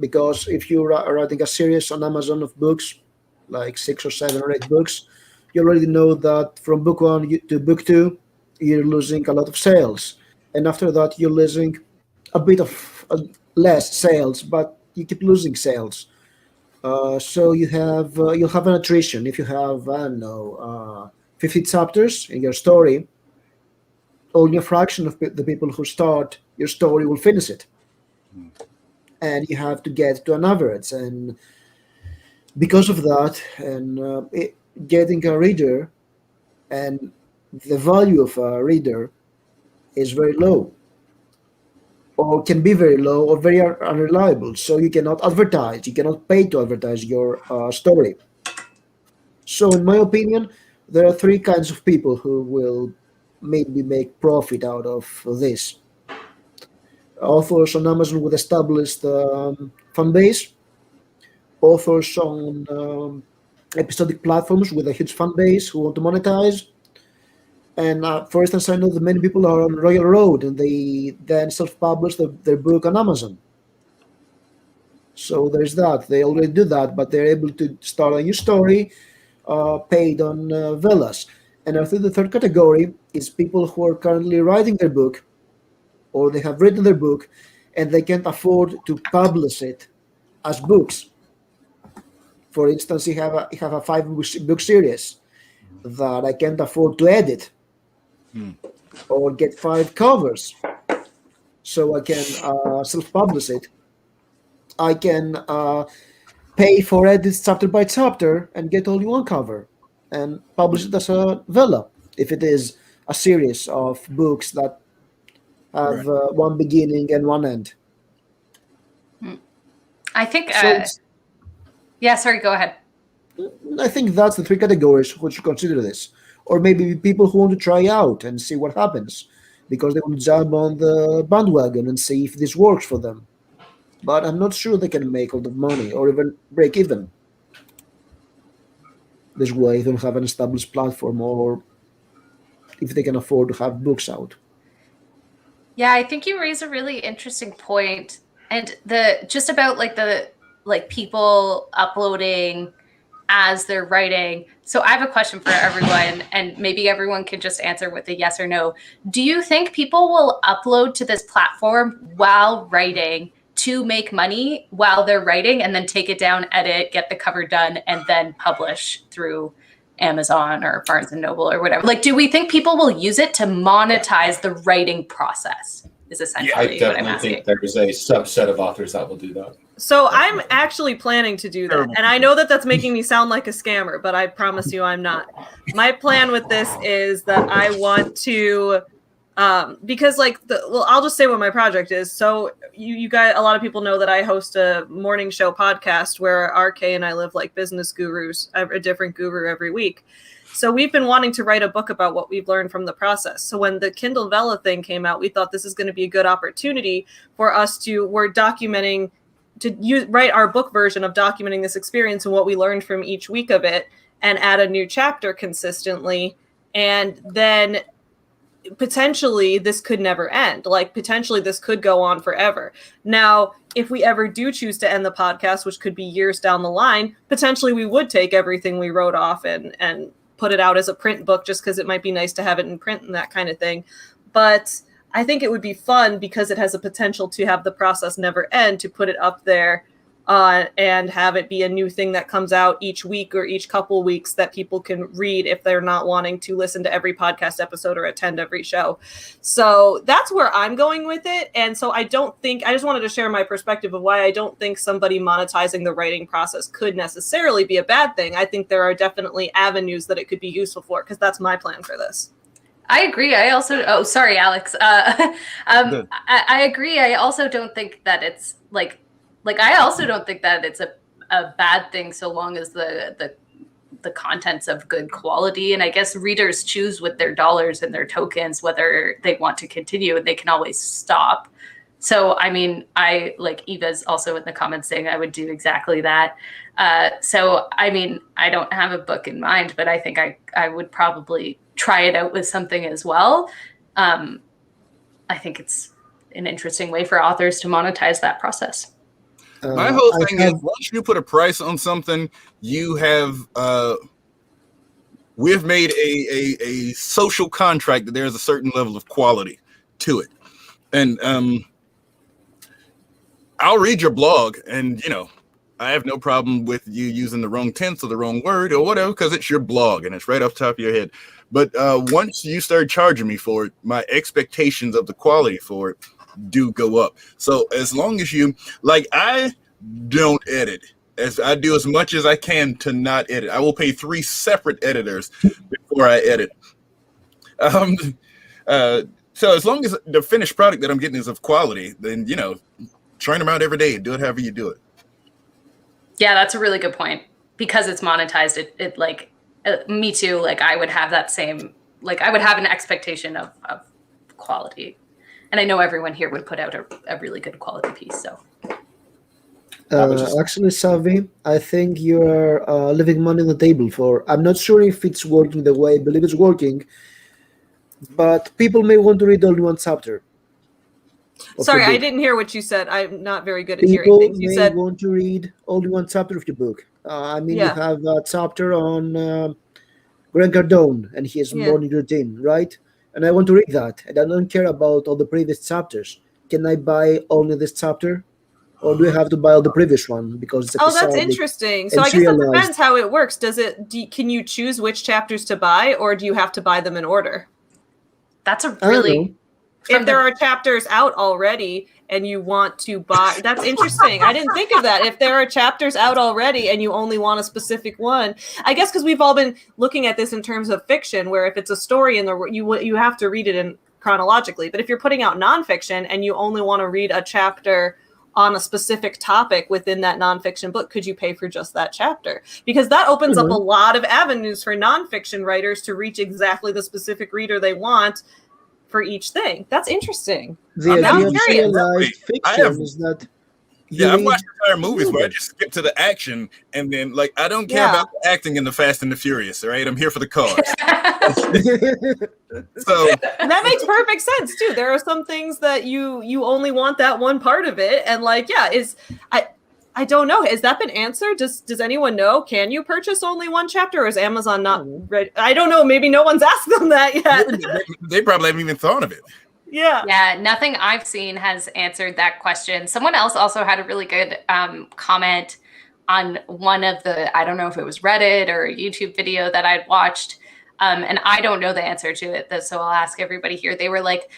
Because if you're writing a series on Amazon of books, like 6 or 7 or 8 books, you already know that from book 1 to book 2, you're losing a lot of sales. And after that, you're losing a bit of less sales, but you keep losing sales. So you'll have an attrition. If you have, I don't know, 50 chapters in your story, only a fraction of the people who start your story will finish it. And you have to get to an average. And because of that, and getting a reader and the value of a reader is very low, or can be very low, or very unreliable. So you cannot advertise. You cannot pay to advertise your story. So in my opinion, there are 3 kinds of people who will maybe make profit out of this. Authors on Amazon with established fan base, authors on episodic platforms with a huge fan base who want to monetize. And for instance, I know that many people are on Royal Road and they then self-publish their book on Amazon. So there's that. They already do that, but they're able to start a new story paid on Vellas. And I think the third category is people who are currently writing their book, or they have written their book, and they can't afford to publish it as books. For instance, you have a 5-book series that I can't afford to edit or get 5 covers, so I can self-publish it. I can pay for edits chapter by chapter and get only 1 cover and publish it as a Vella, if it is a series of books that have one beginning and one end. I think, So yeah, sorry, go ahead. I think that's the 3 categories which you consider this. Or maybe people who want to try out and see what happens, because they will jump on the bandwagon and see if this works for them. But I'm not sure they can make a lot of money or even break even. This way, they don't have an established platform, or if they can afford to have books out. Yeah, I think you raise a really interesting point. And just about people uploading as they're writing. So I have a question for everyone, and maybe everyone can just answer with a yes or no. Do you think people will upload to this platform while writing to make money while they're writing, and then take it down, edit, get the cover done, and then publish through Amazon or Barnes & Noble or whatever? Like, do we think people will use it to monetize the writing process? Is essentially I what I'm definitely asking. think there is a subset of authors that will do that. So I'm actually planning to do that. And I know that that's making me sound like a scammer, but I promise you I'm not. My plan with this is that I want to, because I'll just say what my project is. So you guys, a lot of people know that I host a morning show podcast where RK and I live like business gurus, a different guru every week. So we've been wanting to write a book about what we've learned from the process. So when the Kindle Vella thing came out, we thought this is going to be a good opportunity for us we're documenting write our book version of documenting this experience and what we learned from each week of it, and add a new chapter consistently, and then potentially this could never end. Like, potentially this could go on forever. Now, if we ever do choose to end the podcast, which could be years down the line, potentially we would take everything we wrote off and put it out as a print book, just because it might be nice to have it in print and that kind of thing. But I think it would be fun, because it has a potential to have the process never end, to put it up there and have it be a new thing that comes out each week or each couple weeks that people can read if they're not wanting to listen to every podcast episode or attend every show. So that's where I'm going with it. And so I just wanted to share my perspective of why I don't think somebody monetizing the writing process could necessarily be a bad thing. I think there are definitely avenues that it could be useful for, because that's my plan for this. I agree. I also, sorry, Alex. I agree. I also don't think that it's I also don't think that it's a bad thing, so long as the content's of good quality. And I guess readers choose with their dollars and their tokens whether they want to continue, and they can always stop. So, I mean, I, like Eva's also in the comments saying I would do exactly that. So, I mean, I don't have a book in mind, but I think I would probably try it out with something as well. I think it's an interesting way for authors to monetize that process. My whole thing is, once you put a price on something, you have we've made a social contract that there's a certain level of quality to it. And I'll read your blog, and I have no problem with you using the wrong tense or the wrong word or whatever, because it's your blog and it's right off the top of your head. But once you start charging me for it, my expectations of the quality for it do go up. So as long as you, I don't edit, as I do as much as I can to not edit. I will pay 3 separate editors before I edit. So as long as the finished product that I'm getting is of quality, then churn them out every day and do it however you do it. Yeah, that's a really good point. Because it's monetized, me too. I would have that same, I would have an expectation of quality. And I know everyone here would put out a really good quality piece. So, actually, Savi, I think you're leaving money on the table for. I'm not sure if it's working the way I believe it's working, but people may want to read only one chapter. Sorry, I didn't hear what you said. I'm not very good at hearing things. You said people may want to read only one chapter of your book. You have a chapter on Grant Cardone and his morning routine, right? And I want to read that, and I don't care about all the previous chapters. Can I buy only this chapter, or do I have to buy all the previous one because it's that's interesting. So I guess that depends how it works. Can you choose which chapters to buy, or do you have to buy them in order? That's a really. If there are chapters out already and you want to buy, that's interesting. I didn't think of that. If there are chapters out already and you only want a specific one, I guess because we've all been looking at this in terms of fiction, where if it's a story you have to read it in chronologically. But if you're putting out nonfiction and you only want to read a chapter on a specific topic within that nonfiction book, could you pay for just that chapter? Because that opens up a lot of avenues for nonfiction writers to reach exactly the specific reader they want for each thing. That's interesting. The idea of serialized fiction is that I've watched entire movies where I just skip to the action, and then I don't care about the acting in the Fast and the Furious. All right, I'm here for the cars. So that makes perfect sense too. There are some things that you only want that one part of it, and I don't know. Has that been answered? Does anyone know? Can you purchase only one chapter, or is Amazon not ready? I don't know. Maybe no one's asked them that yet. They probably haven't even thought of it. Yeah, nothing I've seen has answered that question. Someone else also had a really good comment on one of the, I don't know if it was Reddit or a YouTube video that I'd watched, and I don't know the answer to it, so I'll ask everybody here. They were like,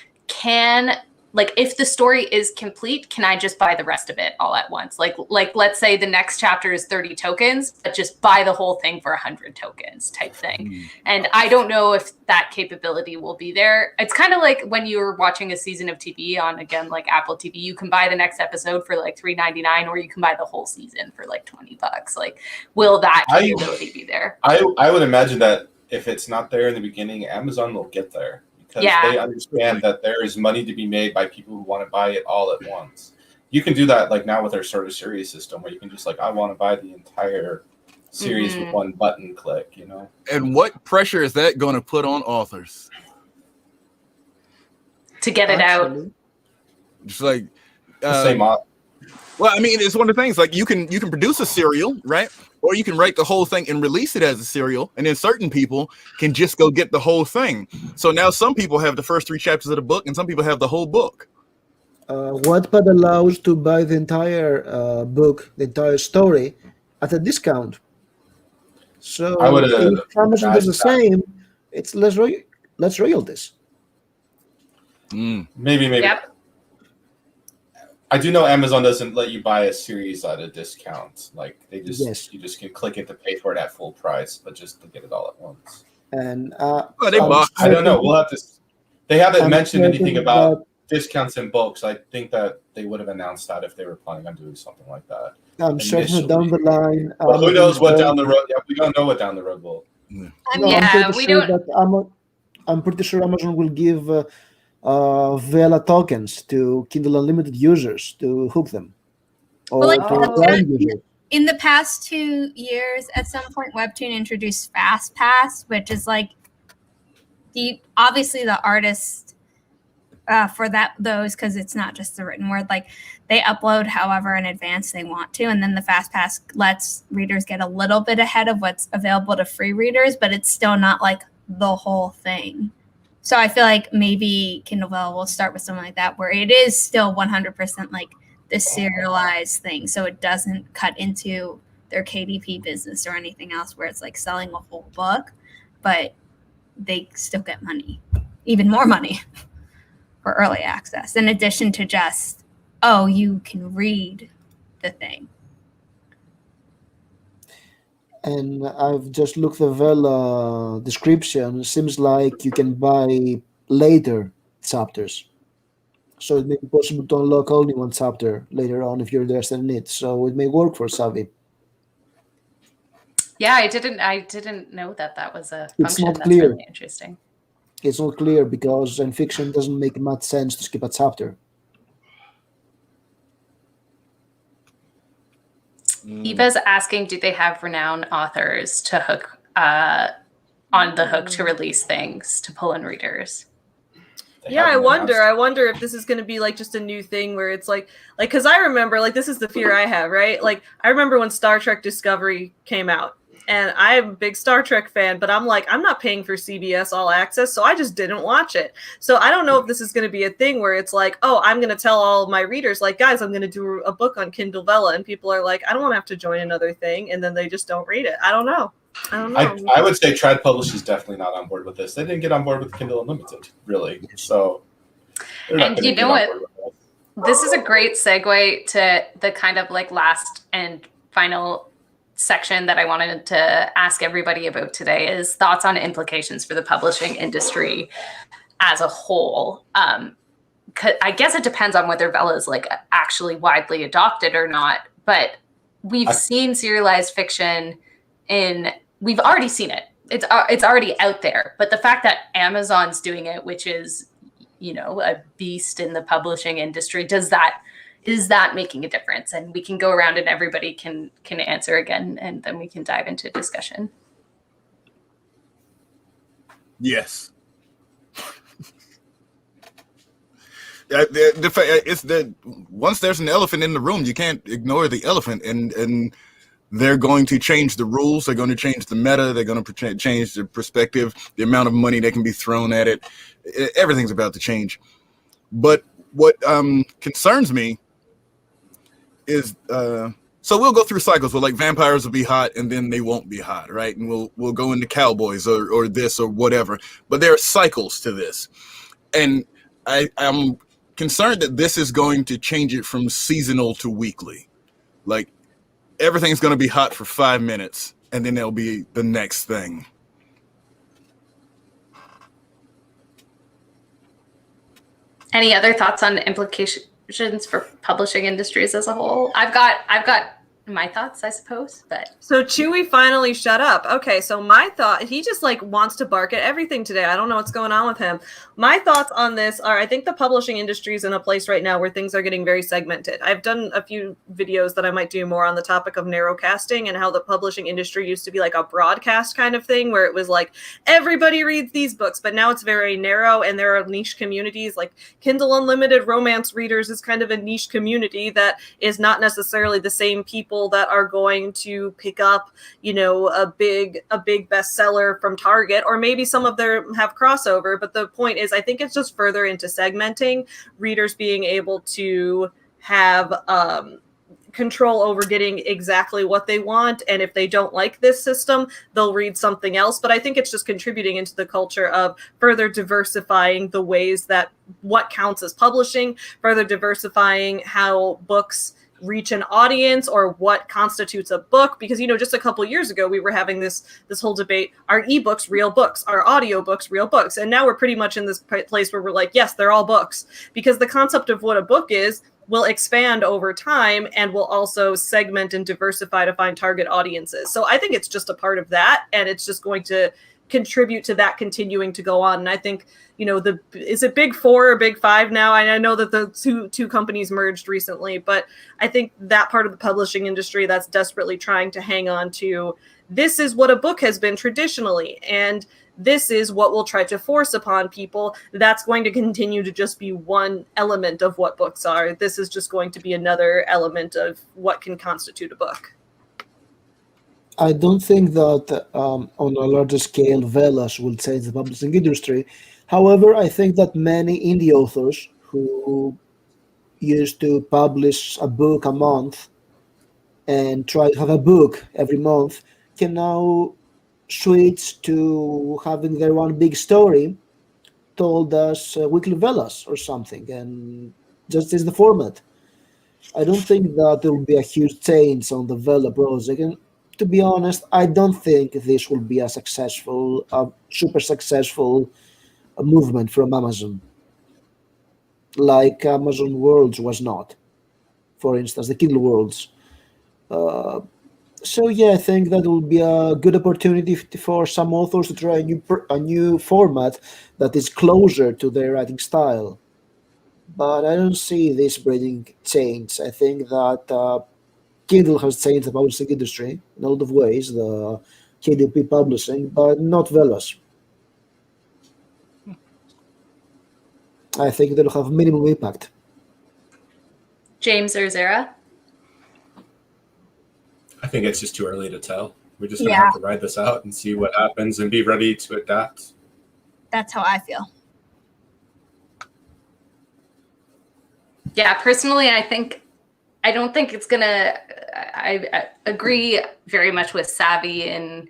if the story is complete, can I just buy the rest of it all at once? Like let's say the next chapter is 30 tokens, but just buy the whole thing for 100 tokens type thing. And I don't know if that capability will be there. It's kind of like when you're watching a season of TV on, again, Apple TV, you can buy the next episode for $3.99, or you can buy the whole season for $20. Will that capability be there? I would imagine that if it's not there in the beginning, Amazon will get there. Because they understand that there is money to be made by people who want to buy it all at once. you can do that like now with our sort of series system where you can just like, I want to buy the entire series with one button click, you know? And what pressure is that going to put on authors? To get it out. Just like, Same well, I mean, it's one of the things, like you can produce a serial, right? Or you can write the whole thing and release it as a serial, and then certain people can just go get the whole thing. So now some people have the first 3 chapters of the book, and some people have the whole book. Wattpad allows to buy the entire book, the entire story, at a discount. So if Amazon does the same, it's less royalties. Maybe. Yep. I do know Amazon doesn't let you buy a series at a discount. Like they just you just can click it to pay for it at full price, but just to get it all at once. And I don't know. We'll have to. They haven't mentioned anything about discounts in bulk, so I think that they would have announced that if they were planning on doing something like that. I'm certain down the line. Well, who knows what down the road? Yeah, we don't know what down the road will. I'm pretty sure Amazon will give Vella tokens to Kindle Unlimited users to hook them. Or in the past 2 years, at some point, Webtoon introduced Fast Pass, which is like obviously the artist for those, because it's not just the written word, like they upload however in advance they want to, and then the Fast Pass lets readers get a little bit ahead of what's available to free readers, but it's still not like the whole thing. So I feel like maybe Kindle Vella will start with something like that, where it is still 100% like the serialized thing, so it doesn't cut into their KDP business or anything else where it's like selling a whole book, but they still get money, even more money for early access, in addition to just, you can read the thing. And I've just looked the Vella description. It seems like you can buy later chapters. So it may be possible to unlock only one chapter later on if you're interested in it. So it may work for Savvy. Yeah, I didn't know that was a function. It's not That's clear. really interesting. It's not clear because in fiction doesn't make much sense to skip a chapter. Eva's asking, do they have renowned authors to hook on the hook to release things to pull in readers? Yeah, I wonder if this is going to be like just a new thing where it's like, because I remember, like, this is the fear I have, right? Like, I remember when Star Trek Discovery came out, and I'm a big Star Trek fan, but I'm like, I'm not paying for CBS All Access, so I just didn't watch it. So I don't know if this is going to be a thing where it's like, I'm going to tell all my readers, like, guys, I'm going to do a book on Kindle Vella, and people are like, I don't want to have to join another thing, and then they just don't read it. I don't know. I would say Trad Publish is definitely not on board with this. They didn't get on board with Kindle Unlimited, really. So, and you know what? This is a great segue to the kind of like last and final section that I wanted to ask everybody about today is thoughts on implications for the publishing industry as a whole. I guess it depends on whether Vella is like actually widely adopted or not, but we've seen serialized fiction we've already seen it. It's already out there. But the fact that Amazon's doing it, which is, a beast in the publishing industry, is that making a difference? And we can go around and everybody can answer again, and then we can dive into discussion. Yes. It's once there's an elephant in the room, you can't ignore the elephant, and they're going to change the rules. They're going to change the meta. They're going to change the perspective, the amount of money that can be thrown at it. Everything's about to change. But what concerns me is, so we'll go through cycles where like vampires will be hot and then they won't be hot, right? And we'll go into cowboys or this or whatever. But there are cycles to this. And I'm concerned that this is going to change it from seasonal to weekly. Like, everything's going to be hot for 5 minutes, and then there'll be the next thing. Any other thoughts on implications for publishing industries as a whole? I've got my thoughts, I suppose. But so Chewy finally shut up. Okay, so my thought, he just like wants to bark at everything today. I don't know what's going on with him. My thoughts on this are, I think the publishing industry is in a place right now where things are getting very segmented. I've done a few videos that I might do more on the topic of narrowcasting and how the publishing industry used to be like a broadcast kind of thing where it was like everybody reads these books, but now it's very narrow and there are niche communities. Like Kindle Unlimited romance readers is kind of a niche community that is not necessarily the same people that are going to pick up, you know, a big bestseller from Target, or maybe some of them have crossover. But the point is, I think it's just further into segmenting, readers being able to have control over getting exactly what they want. And if they don't like this system, they'll read something else. But I think it's just contributing into the culture of further diversifying the ways that what counts as publishing, further diversifying how books reach an audience or what constitutes a book. Because, you know, just a couple years ago, we were having this whole debate, are ebooks real books? Are audiobooks real books? And now we're pretty much in this place where we're like, yes, they're all books. Because the concept of what a book is will expand over time and will also segment and diversify to find target audiences. So I think it's just a part of that, and it's just going to contribute to that continuing to go on. And I think, you know, is it Big Four or Big Five now? I know that the two companies merged recently, but I think that part of the publishing industry that's desperately trying to hang on to, this is what a book has been traditionally, and this is what we'll try to force upon people. That's going to continue to just be one element of what books are. This is just going to be another element of what can constitute a book. I don't think that on a larger scale, Vellas will change the publishing industry. However, I think that many indie authors who used to publish a book a month and try to have a book every month can now switch to having their one big story told as weekly Vellas or something, and just is the format. I don't think that there will be a huge change on the Vella project. And to be honest, I don't think this will be a successful, super successful movement from Amazon, like Amazon Worlds was not, for instance, the Kindle Worlds. So yeah, I think that will be a good opportunity for some authors to try a new format that is closer to their writing style. But I don't see this bringing change. I think that Kindle has changed the publishing industry in a lot of ways, the KDP publishing, but not Vellas. I think they'll have minimum impact. James or Zara? I think it's just too early to tell. We're just going to have to ride this out and see what happens and be ready to adapt. That's how I feel. Yeah, personally, I don't think it's gonna. I agree very much with Savvy in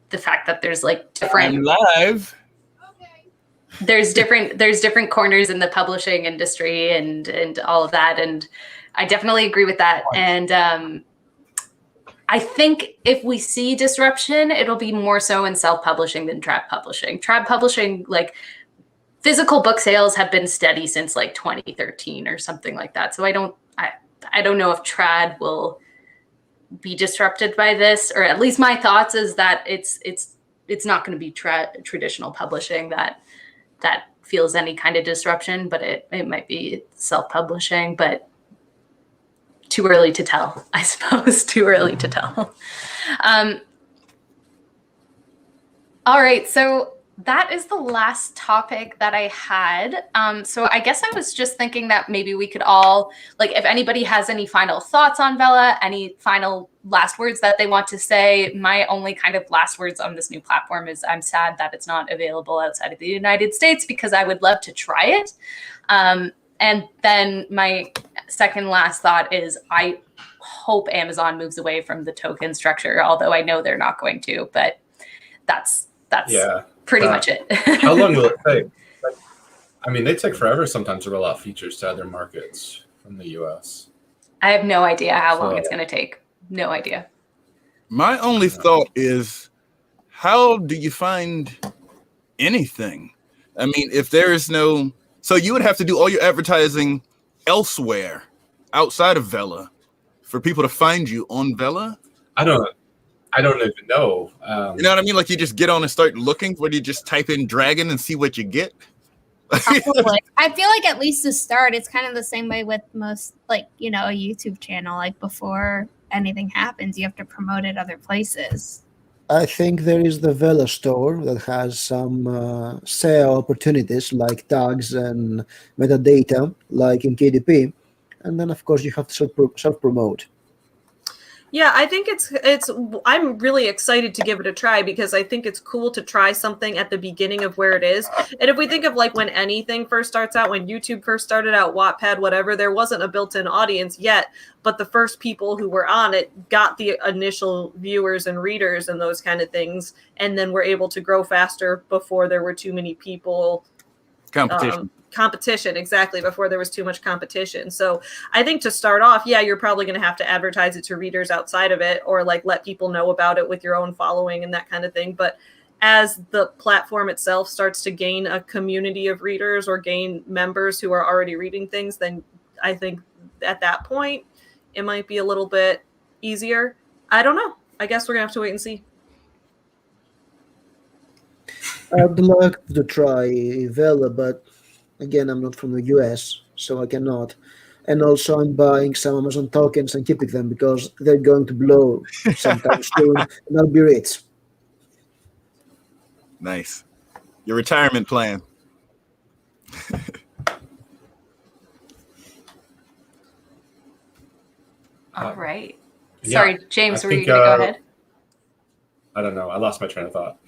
the fact that there's like different. I'm live. There's different corners in the publishing industry and all of that, and I definitely agree with that. And I think if we see disruption, it'll be more so in self-publishing than trad publishing. Trad publishing, like physical book sales have been steady since like 2013 or something like that. So I don't know if trad will be disrupted by this, or at least my thoughts is that it's not going to be traditional publishing that feels any kind of disruption, but it might be self-publishing, but too early to tell, I suppose. Too early to tell. All right, so that is the last topic that I had. So I guess I was just thinking that maybe we could all, like, if anybody has any final thoughts on Vella, any final last words that they want to say. My only kind of last words on this new platform is I'm sad that it's not available outside of the United States because I would love to try it. And then my second last thought is I hope Amazon moves away from the token structure, although I know they're not going to, but that's pretty much it. How long will it take? I mean, they take forever sometimes to roll out features to other markets from the US. I have no idea how long it's going to take. No idea. My only thought is, how do you find anything? I mean, if there is no... So you would have to do all your advertising elsewhere outside of Vella for people to find you on Vella? I don't even know. You know what I mean? Like you just get on and start looking. What do you just type in dragon and see what you get? Probably. I feel like at least to start, it's kind of the same way with most, like, you know, a YouTube channel. Like before anything happens, you have to promote it other places. I think there is the Vella store that has some SEO opportunities like tags and metadata, like in KDP. And then, of course, you have to self-promote. Yeah, I think I'm really excited to give it a try because I think it's cool to try something at the beginning of where it is. And if we think of like when anything first starts out, when YouTube first started out, Wattpad, whatever, there wasn't a built-in audience yet, but the first people who were on it got the initial viewers and readers and those kind of things, and then were able to grow faster before there were too many people. Competition, exactly, before there was too much competition. So I think to start off, yeah, you're probably going to have to advertise it to readers outside of it, or like let people know about it with your own following and that kind of thing. But as the platform itself starts to gain a community of readers or gain members who are already reading things, then I think at that point it might be a little bit easier. I don't know. I guess we're gonna have to wait and see. I'd like to try Vella, but again, I'm not from the US, so I cannot. And also, I'm buying some Amazon tokens and keeping them because they're going to blow sometime soon, and I'll be rich. Nice. Your retirement plan. All right. Yeah, Sorry, James, I were you think, going to go ahead? I don't know. I lost my train of thought.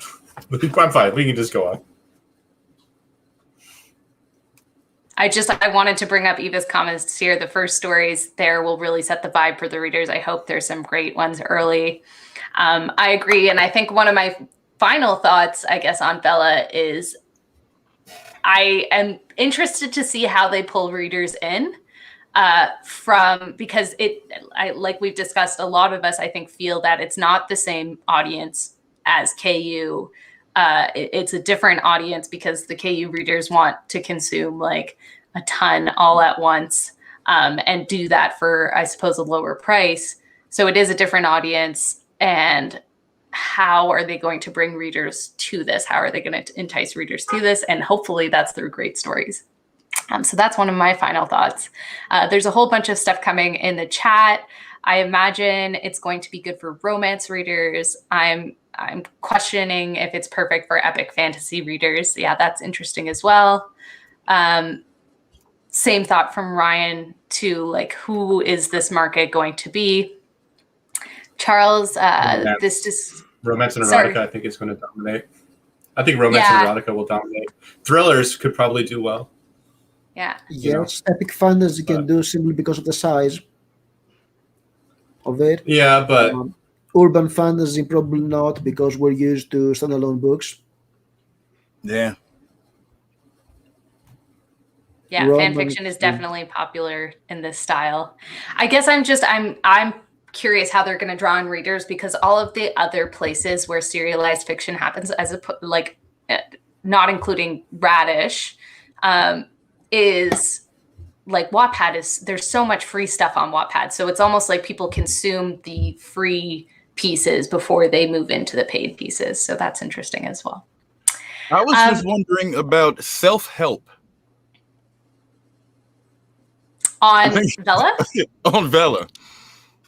I'm fine. We can just go on. I wanted to bring up Eva's comments here. The first stories there will really set the vibe for the readers. I hope there's some great ones early. I agree. And I think one of my final thoughts, I guess, on Vella is I am interested to see how they pull readers in because like we've discussed, a lot of us, I think, feel that it's not the same audience as KU. It's a different audience because the KU readers want to consume like a ton all at once and do that for, I suppose, a lower price. So it is a different audience. And how are they going to bring readers to this? How are they going to entice readers to this? And hopefully that's through great stories. So that's one of my final thoughts. There's a whole bunch of stuff coming in the chat. I imagine it's going to be good for romance readers. I'm questioning if it's perfect for epic fantasy readers. Yeah, that's interesting as well. Same thought from Ryan too, like who is this market going to be? Charles, this just romance and erotica, I think it's going to dominate. I think romance and erotica will dominate. Thrillers could probably do well. Yeah. Yes, epic fantasy can do simply because of the size of it. Yeah, but urban fantasy probably not because we're used to standalone books. Yeah. Yeah, fan fiction is definitely popular in this style. I guess I'm curious how they're going to draw in readers because all of the other places where serialized fiction happens, not including Radish, is like Wattpad there's so much free stuff on Wattpad. So it's almost like people consume the free pieces before they move into the paid pieces. So that's interesting as well. I was just wondering about self-help. On Vella? On Vella.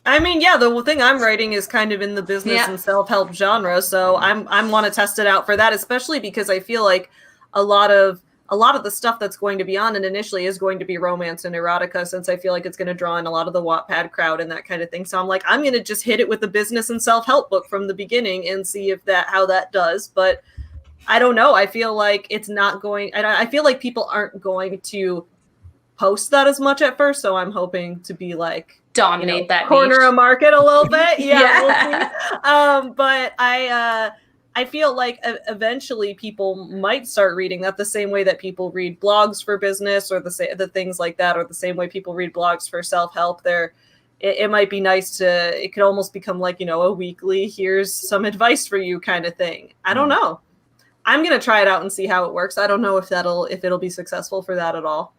I mean, yeah, the thing I'm writing is kind of in the business and self-help genre, so I want to test it out for that, especially because I feel like a lot of the stuff that's going to be on it initially is going to be romance and erotica, since I feel like it's going to draw in a lot of the Wattpad crowd and that kind of thing. So I'm like, I'm going to just hit it with the business and self-help book from the beginning and see how that does. But I don't know. I feel like it's not going. I feel like people aren't going to post that as much at first, so I'm hoping to be like dominate that corner niche. a market a little bit. Yeah. We'll see. But I feel like eventually people might start reading that the same way that people read blogs for business or the things like that, or the same way people read blogs for self-help. It might be nice it could almost become like, a weekly, here's some advice for you kind of thing. I don't know. I'm going to try it out and see how it works. I don't know if it'll be successful for that at all.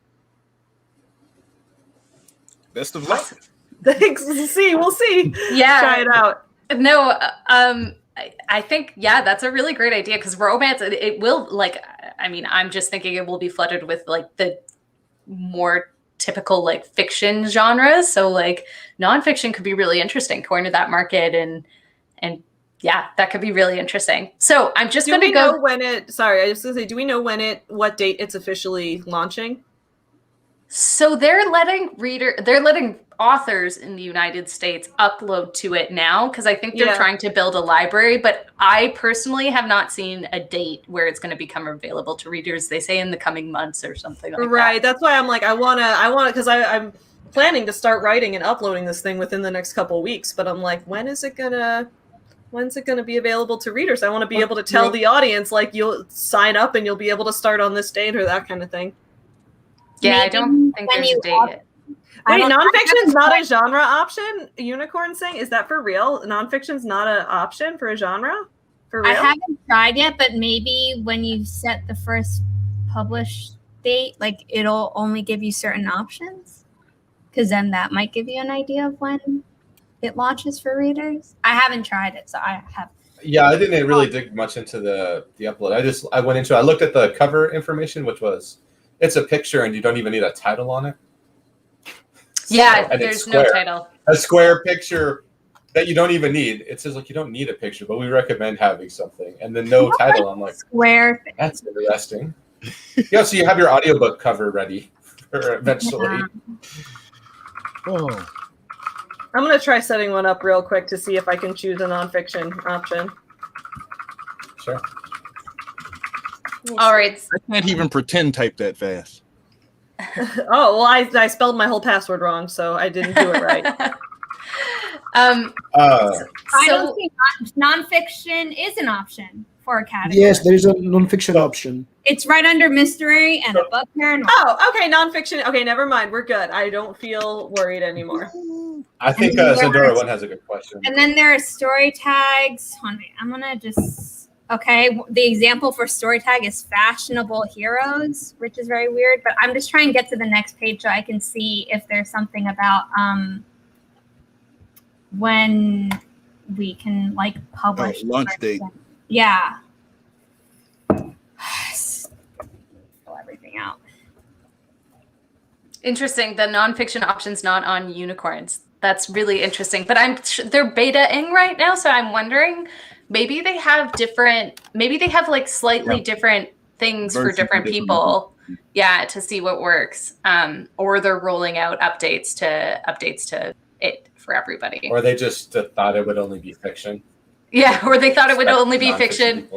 Best of luck. Thanks. We'll see. Yeah. Try it out. No, I think, yeah, that's a really great idea because romance, it will, like, I mean, I'm just thinking it will be flooded with like the more typical like fiction genres. So like nonfiction could be really interesting going to that market and yeah, that could be really interesting. So I'm just going to go. Know when it? Sorry, I was going to say, do we know what date it's officially launching? So they're letting authors in the United States upload to it now because I think they're trying to build a library. But I personally have not seen a date where it's going to become available to readers. They say in the coming months or something like that. Right. That's why I'm like, I want to, because I'm planning to start writing and uploading this thing within the next couple of weeks. But I'm like, when's it gonna be available to readers? I want to be able to tell the audience, like, you'll sign up and you'll be able to start on this date or that kind of thing. Yeah, I don't think there's a date yet. Wait, nonfiction's not a genre option? Unicorn saying, is that for real? Nonfiction's not an option for a genre? For real? I haven't tried yet, but maybe when you set the first published date, like it'll only give you certain options. Because then that might give you an idea of when it launches for readers. I haven't tried it, so I have. Yeah, I didn't really dig much into the upload. I looked at the cover information, which was, it's a picture and you don't even need a title on it. Yeah, there's no title. A square picture that you don't even need. It says like you don't need a picture, but we recommend having something. And then no title. I'm like, square. That's interesting. Yeah, so you have your audiobook cover ready for eventually. Oh. I'm going to try setting one up real quick to see if I can choose a nonfiction option. Sure. All right. I can't even pretend type that fast. Oh, well, I spelled my whole password wrong, so I didn't do it right. I don't think nonfiction is an option for a category. Yes, there is a nonfiction option. It's right under mystery and above paranormal. Oh, okay, nonfiction. Okay, never mind. We're good. I don't feel worried anymore. I think Zendora one has a good question. And then there are story tags. I'm going to just... Okay, the example for story tag is fashionable heroes, which is very weird, but I'm just trying to get to the next page so I can see if there's something about when we can like publish. Launch date. Yeah. Fill everything out. Interesting. The nonfiction option's not on unicorns. That's really interesting. But they're beta-ing right now, so I'm wondering maybe they have like slightly different things for different people. Yeah, to see what works. Or they're rolling out updates to it for everybody. Or they just thought it would only be fiction. Yeah, or they thought it would only be fiction.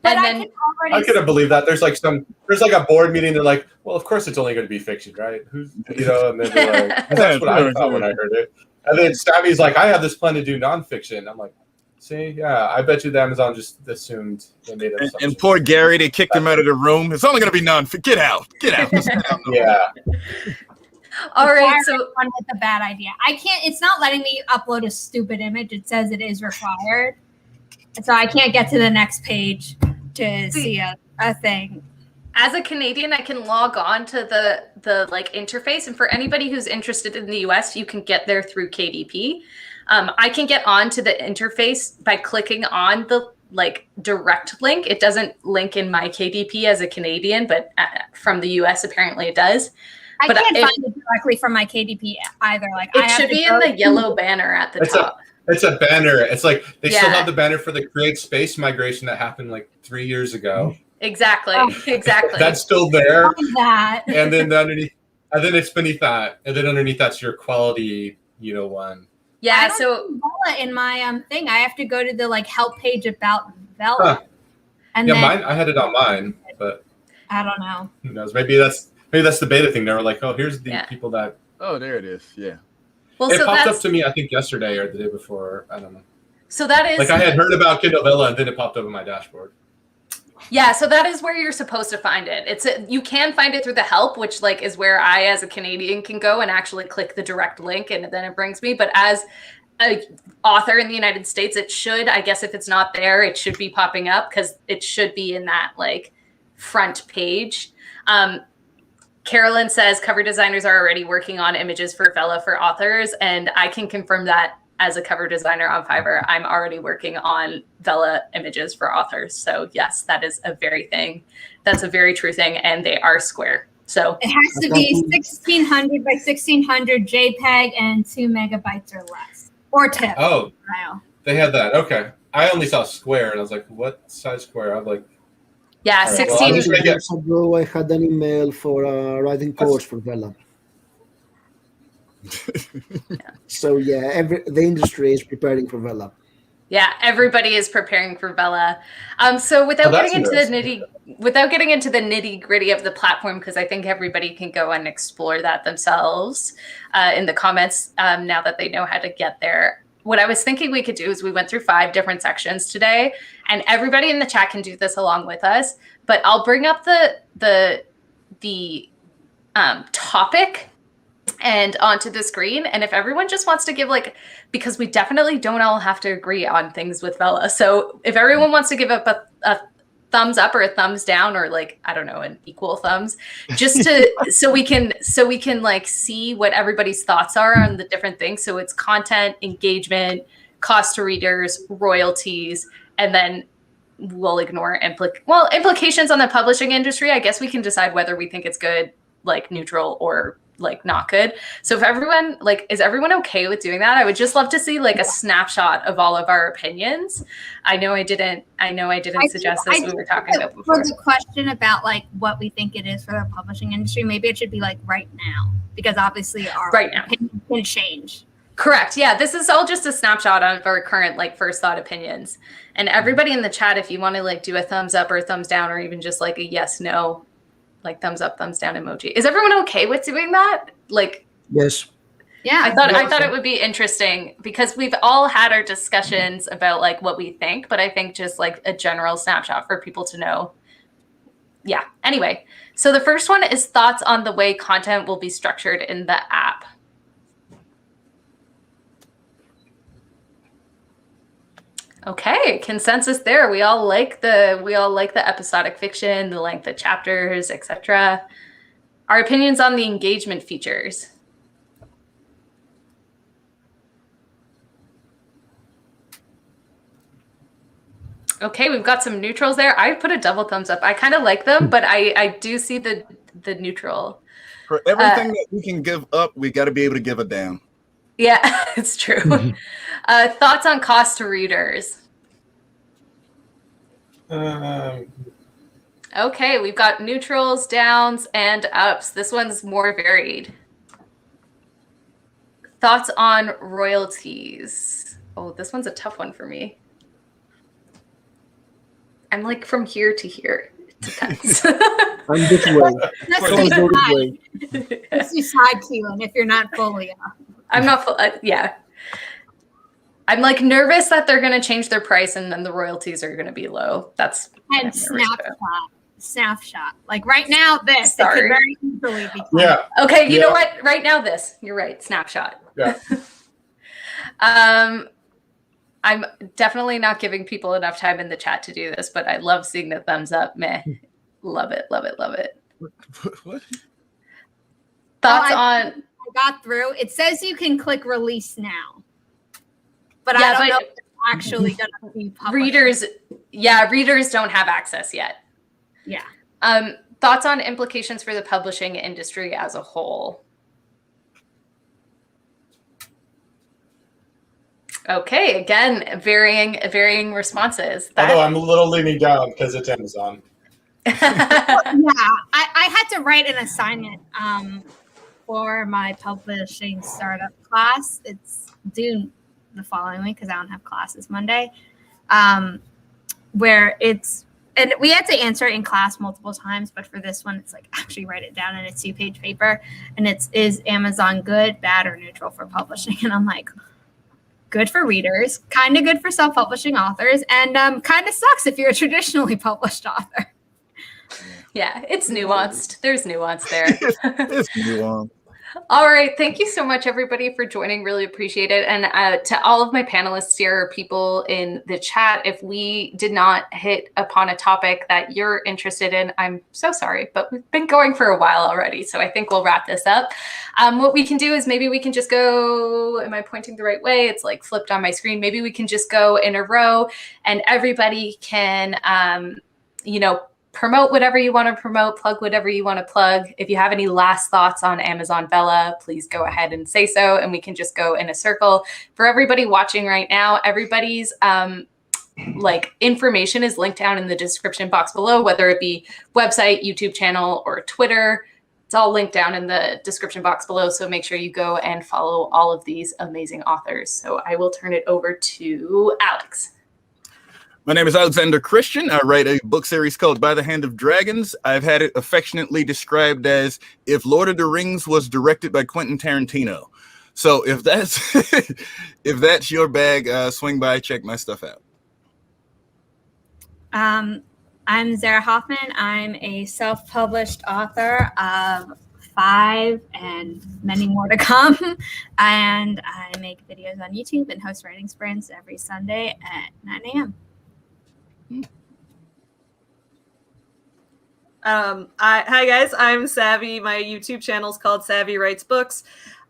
But and then I couldn't believe that. There's like a board meeting. They're like, well, of course it's only going to be fiction, right? And then they're like, that's what I thought when I heard it. And then Stabby's like, I have this plan to do nonfiction. I'm like, see, yeah, I bet you the Amazon just assumed they made it. And poor Gary, they kicked him out of the room. It's only going to be nonfiction. Get out. Yeah. All right, so one with a bad idea. It's not letting me upload a stupid image. It says it is required. So I can't get to the next page to see a thing. As a Canadian, I can log on to the like interface, and for anybody who's interested in the US, you can get there through KDP. I can get onto the interface by clicking on the like direct link. It doesn't link in my KDP as a Canadian, but from the US, apparently it does. I can't find it directly from my KDP either. Like it should be in the yellow banner at the top. It's a banner. It's like they still have the banner for the Create Space migration that happened like 3 years ago. Exactly. That's still there. That. And then underneath, and then it's beneath that, and then underneath that's your quality, one. Yeah. I don't So see Vella in my thing, I have to go to the like help page about Vella. Huh. And then, then I had it on mine, but I don't know. Who knows? Maybe that's the beta thing. They were like, oh, here's the people that. Oh, there it is. Yeah. Well, it popped up to me, I think, yesterday or the day before. I don't know. So that is like I had heard about Kindle Vella, and then it popped up on my dashboard. Yeah, so that is where you're supposed to find it. You can find it through the help, which like is where I, as a Canadian, can go and actually click the direct link, and then it brings me. But as an author in the United States, it should, I guess, if it's not there, it should be popping up because it should be in that like front page. Carolyn says cover designers are already working on images for Vella for authors, and I can confirm that as a cover designer on Fiverr, I'm already working on Vella images for authors. So yes, that is a very thing. That's a very true thing, and they are square. So it has to be 1600 by 1600 JPEG and 2 megabytes or less, or TIFF. Oh, Wow. they had that. Okay, I only saw square, and I was like, "What size square?" I'm like, yeah, all right, 16. well, Years ago, I had an email for a writing course for Vella. So yeah, the industry is preparing for Vella. Yeah, everybody is preparing for Vella. So without getting into the nitty gritty of the platform, because I think everybody can go and explore that themselves in the comments now that they know how to get there. What I was thinking we could do is we went through 5 different sections today, and everybody in the chat can do this along with us. But I'll bring up the topic and onto the screen. And if everyone just wants to give because we definitely don't all have to agree on things with Vella. So if everyone wants to give up a thumbs up or a thumbs down, or I don't know, an equal thumbs, just to so we can see what everybody's thoughts are on the different things. So it's content, engagement, cost to readers, royalties, and then we'll ignore implications on the publishing industry. I guess we can decide whether we think it's good, neutral, or not good. So if everyone is everyone okay with doing that? I would just love to see a snapshot of all of our opinions. I know I didn't suggest this. We were talking about before. For the question about what we think it is for the publishing industry, maybe it should be right now, because obviously our right now opinion can change. Correct. Yeah, this is all just a snapshot of our current first thought opinions. And everybody in the chat, if you want to do a thumbs up or a thumbs down, or even just a yes, no, thumbs up, thumbs down emoji. Is everyone okay with doing that? Yes. Yeah. I thought it would be interesting, because we've all had our discussions about what we think, but I think just a general snapshot for people to know. Yeah. Anyway, so the first one is thoughts on the way content will be structured in the app. Okay, consensus there. We all like the episodic fiction, the length of chapters, etc. Our opinions on the engagement features. Okay, we've got some neutrals there. I put a double thumbs up. I kind of like them, but I do see the neutral. For everything that we can give up, we got to be able to give it down. Yeah, it's true. Thoughts on cost to readers? Okay, we've got neutrals, downs, and ups. This one's more varied. Thoughts on royalties? Oh, this one's a tough one for me. I'm from here to here. It depends. I'm this way. Let's decide, Keelan, if you're not fully up. I'm not full. Yeah. I'm nervous that they're going to change their price and then the royalties are going to be low. That's and snapshot. Right now, this. Sorry. It could very easily be. Yeah. Okay. You know what? Right now, this. You're right. Snapshot. Yeah. I'm definitely not giving people enough time in the chat to do this, but I love seeing the thumbs up. Meh. Love it. Love it. Love it. What? Thoughts on? I got through. It says you can click release now, but I don't know if it's actually going to be published. Readers don't have access yet. Yeah. Thoughts on implications for the publishing industry as a whole? Okay, again, varying responses. Although I'm a little leaning down because it's Amazon. Yeah, I had to write an assignment for my publishing startup class. It's due the following week because I don't have classes Monday. And we had to answer it in class multiple times, but for this one, it's actually write it down in a 2-page paper, and is Amazon good, bad, or neutral for publishing? And I'm good for readers, kind of good for self-publishing authors, and kind of sucks if you're a traditionally published author. Yeah, it's nuanced. There's nuance there. It's nuanced. All right. Thank you so much, everybody, for joining. Really appreciate it. And to all of my panelists here, people in the chat, if we did not hit upon a topic that you're interested in, I'm so sorry, but we've been going for a while already. So I think we'll wrap this up. What we can do is maybe we can just go, am I pointing the right way? It's like flipped on my screen. Maybe we can just go in a row and everybody can, you know, promote whatever you want to promote, plug whatever you want to plug. If you have any last thoughts on Amazon Vella, please go ahead and say so, and we can just go in a circle. For everybody watching right now, everybody's like information is linked down in the description box below, whether it be website, YouTube channel, or Twitter. It's all linked down in the description box below, so make sure you go and follow all of these amazing authors. So I will turn it over to Alex. My name is Alexander Christian. I write a book series called By the Hand of Dragons. I've had it affectionately described as if Lord of the Rings was directed by Quentin Tarantino. So if that's if that's your bag, swing by, check my stuff out. I'm Zara Hoffman. I'm a self-published author of 5 and many more to come. And I make videos on YouTube and host writing sprints every Sunday at 9 a.m. Hi guys, I'm Savvy. My YouTube channel is called Savvy Writes Books.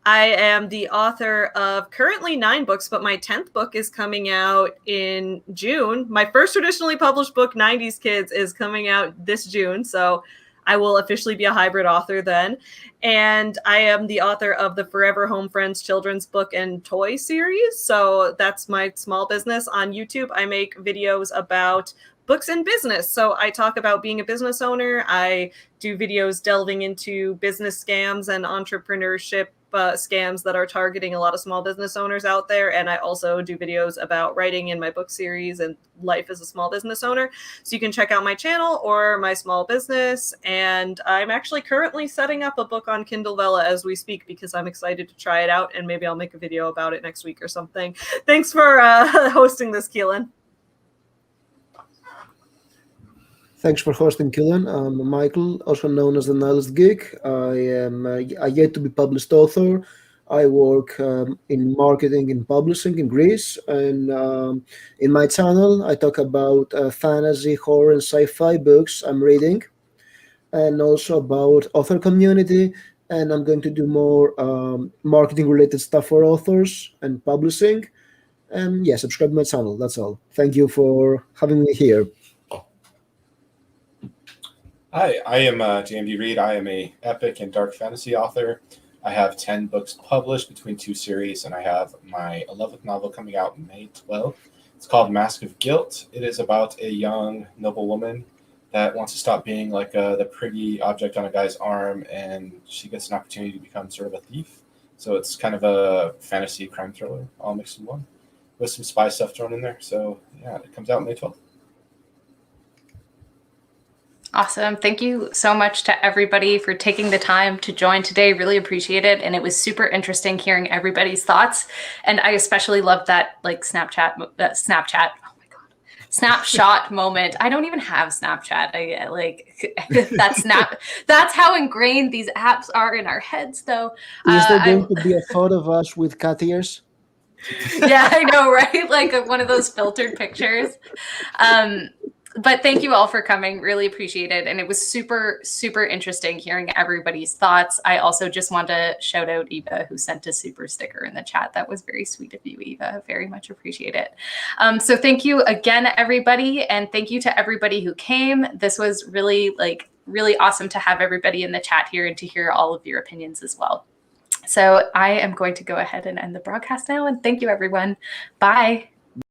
I am the author of currently 9 books, but my 10th book is coming out in June. My first traditionally published book, 90s Kids, is coming out this June, so I will officially be a hybrid author then. And I am the author of the Forever Home Friends children's book and toy series. So that's my small business on YouTube. I make videos about books and business. So I talk about being a business owner. I do videos delving into business scams and entrepreneurship scams that are targeting a lot of small business owners out there. And I also do videos about writing in my book series and life as a small business owner. So you can check out my channel or my small business. And I'm actually currently setting up a book on Kindle Vella as we speak because I'm excited to try it out. And maybe I'll make a video about it next week or something. Thanks for hosting this, Keelan. Thanks for hosting, Keelan. I'm Michael, also known as the Nihilist Geek. I am a yet to be published author. I work in marketing and publishing in Greece. And in my channel, I talk about fantasy, horror, and sci-fi books I'm reading, and also about author community. And I'm going to do more marketing-related stuff for authors and publishing. And yeah, subscribe to my channel. That's all. Thank you for having me here. Hi, I am JMD Reed. I am a epic and dark fantasy author. I have 10 books published between 2 series, and I have my 11th novel coming out May 12th. It's called Mask of Guilt. It is about a young, noble woman that wants to stop being like the pretty object on a guy's arm, and she gets an opportunity to become sort of a thief. So it's kind of a fantasy crime thriller all mixed in one with some spy stuff thrown in there. So yeah, it comes out May 12th. Awesome. Thank you so much to everybody for taking the time to join today. Really appreciate it. And it was super interesting hearing everybody's thoughts. And I especially loved that like Snapchat. Oh my God. Snapshot moment. I don't even have Snapchat. I like that's how ingrained these apps are in our heads though. Is there going to be a photo of us with cat ears? Yeah, I know, right? Like one of those filtered pictures. But thank you all for coming. Really appreciate it. And it was super, super interesting hearing everybody's thoughts. I also just want to shout out Eva, who sent a super sticker in the chat. That was very sweet of you, Eva. Very much appreciate it. So thank you again, everybody. And thank you to everybody who came. This was really awesome to have everybody in the chat here and to hear all of your opinions as well. So I am going to go ahead and end the broadcast now. And thank you, everyone. Bye.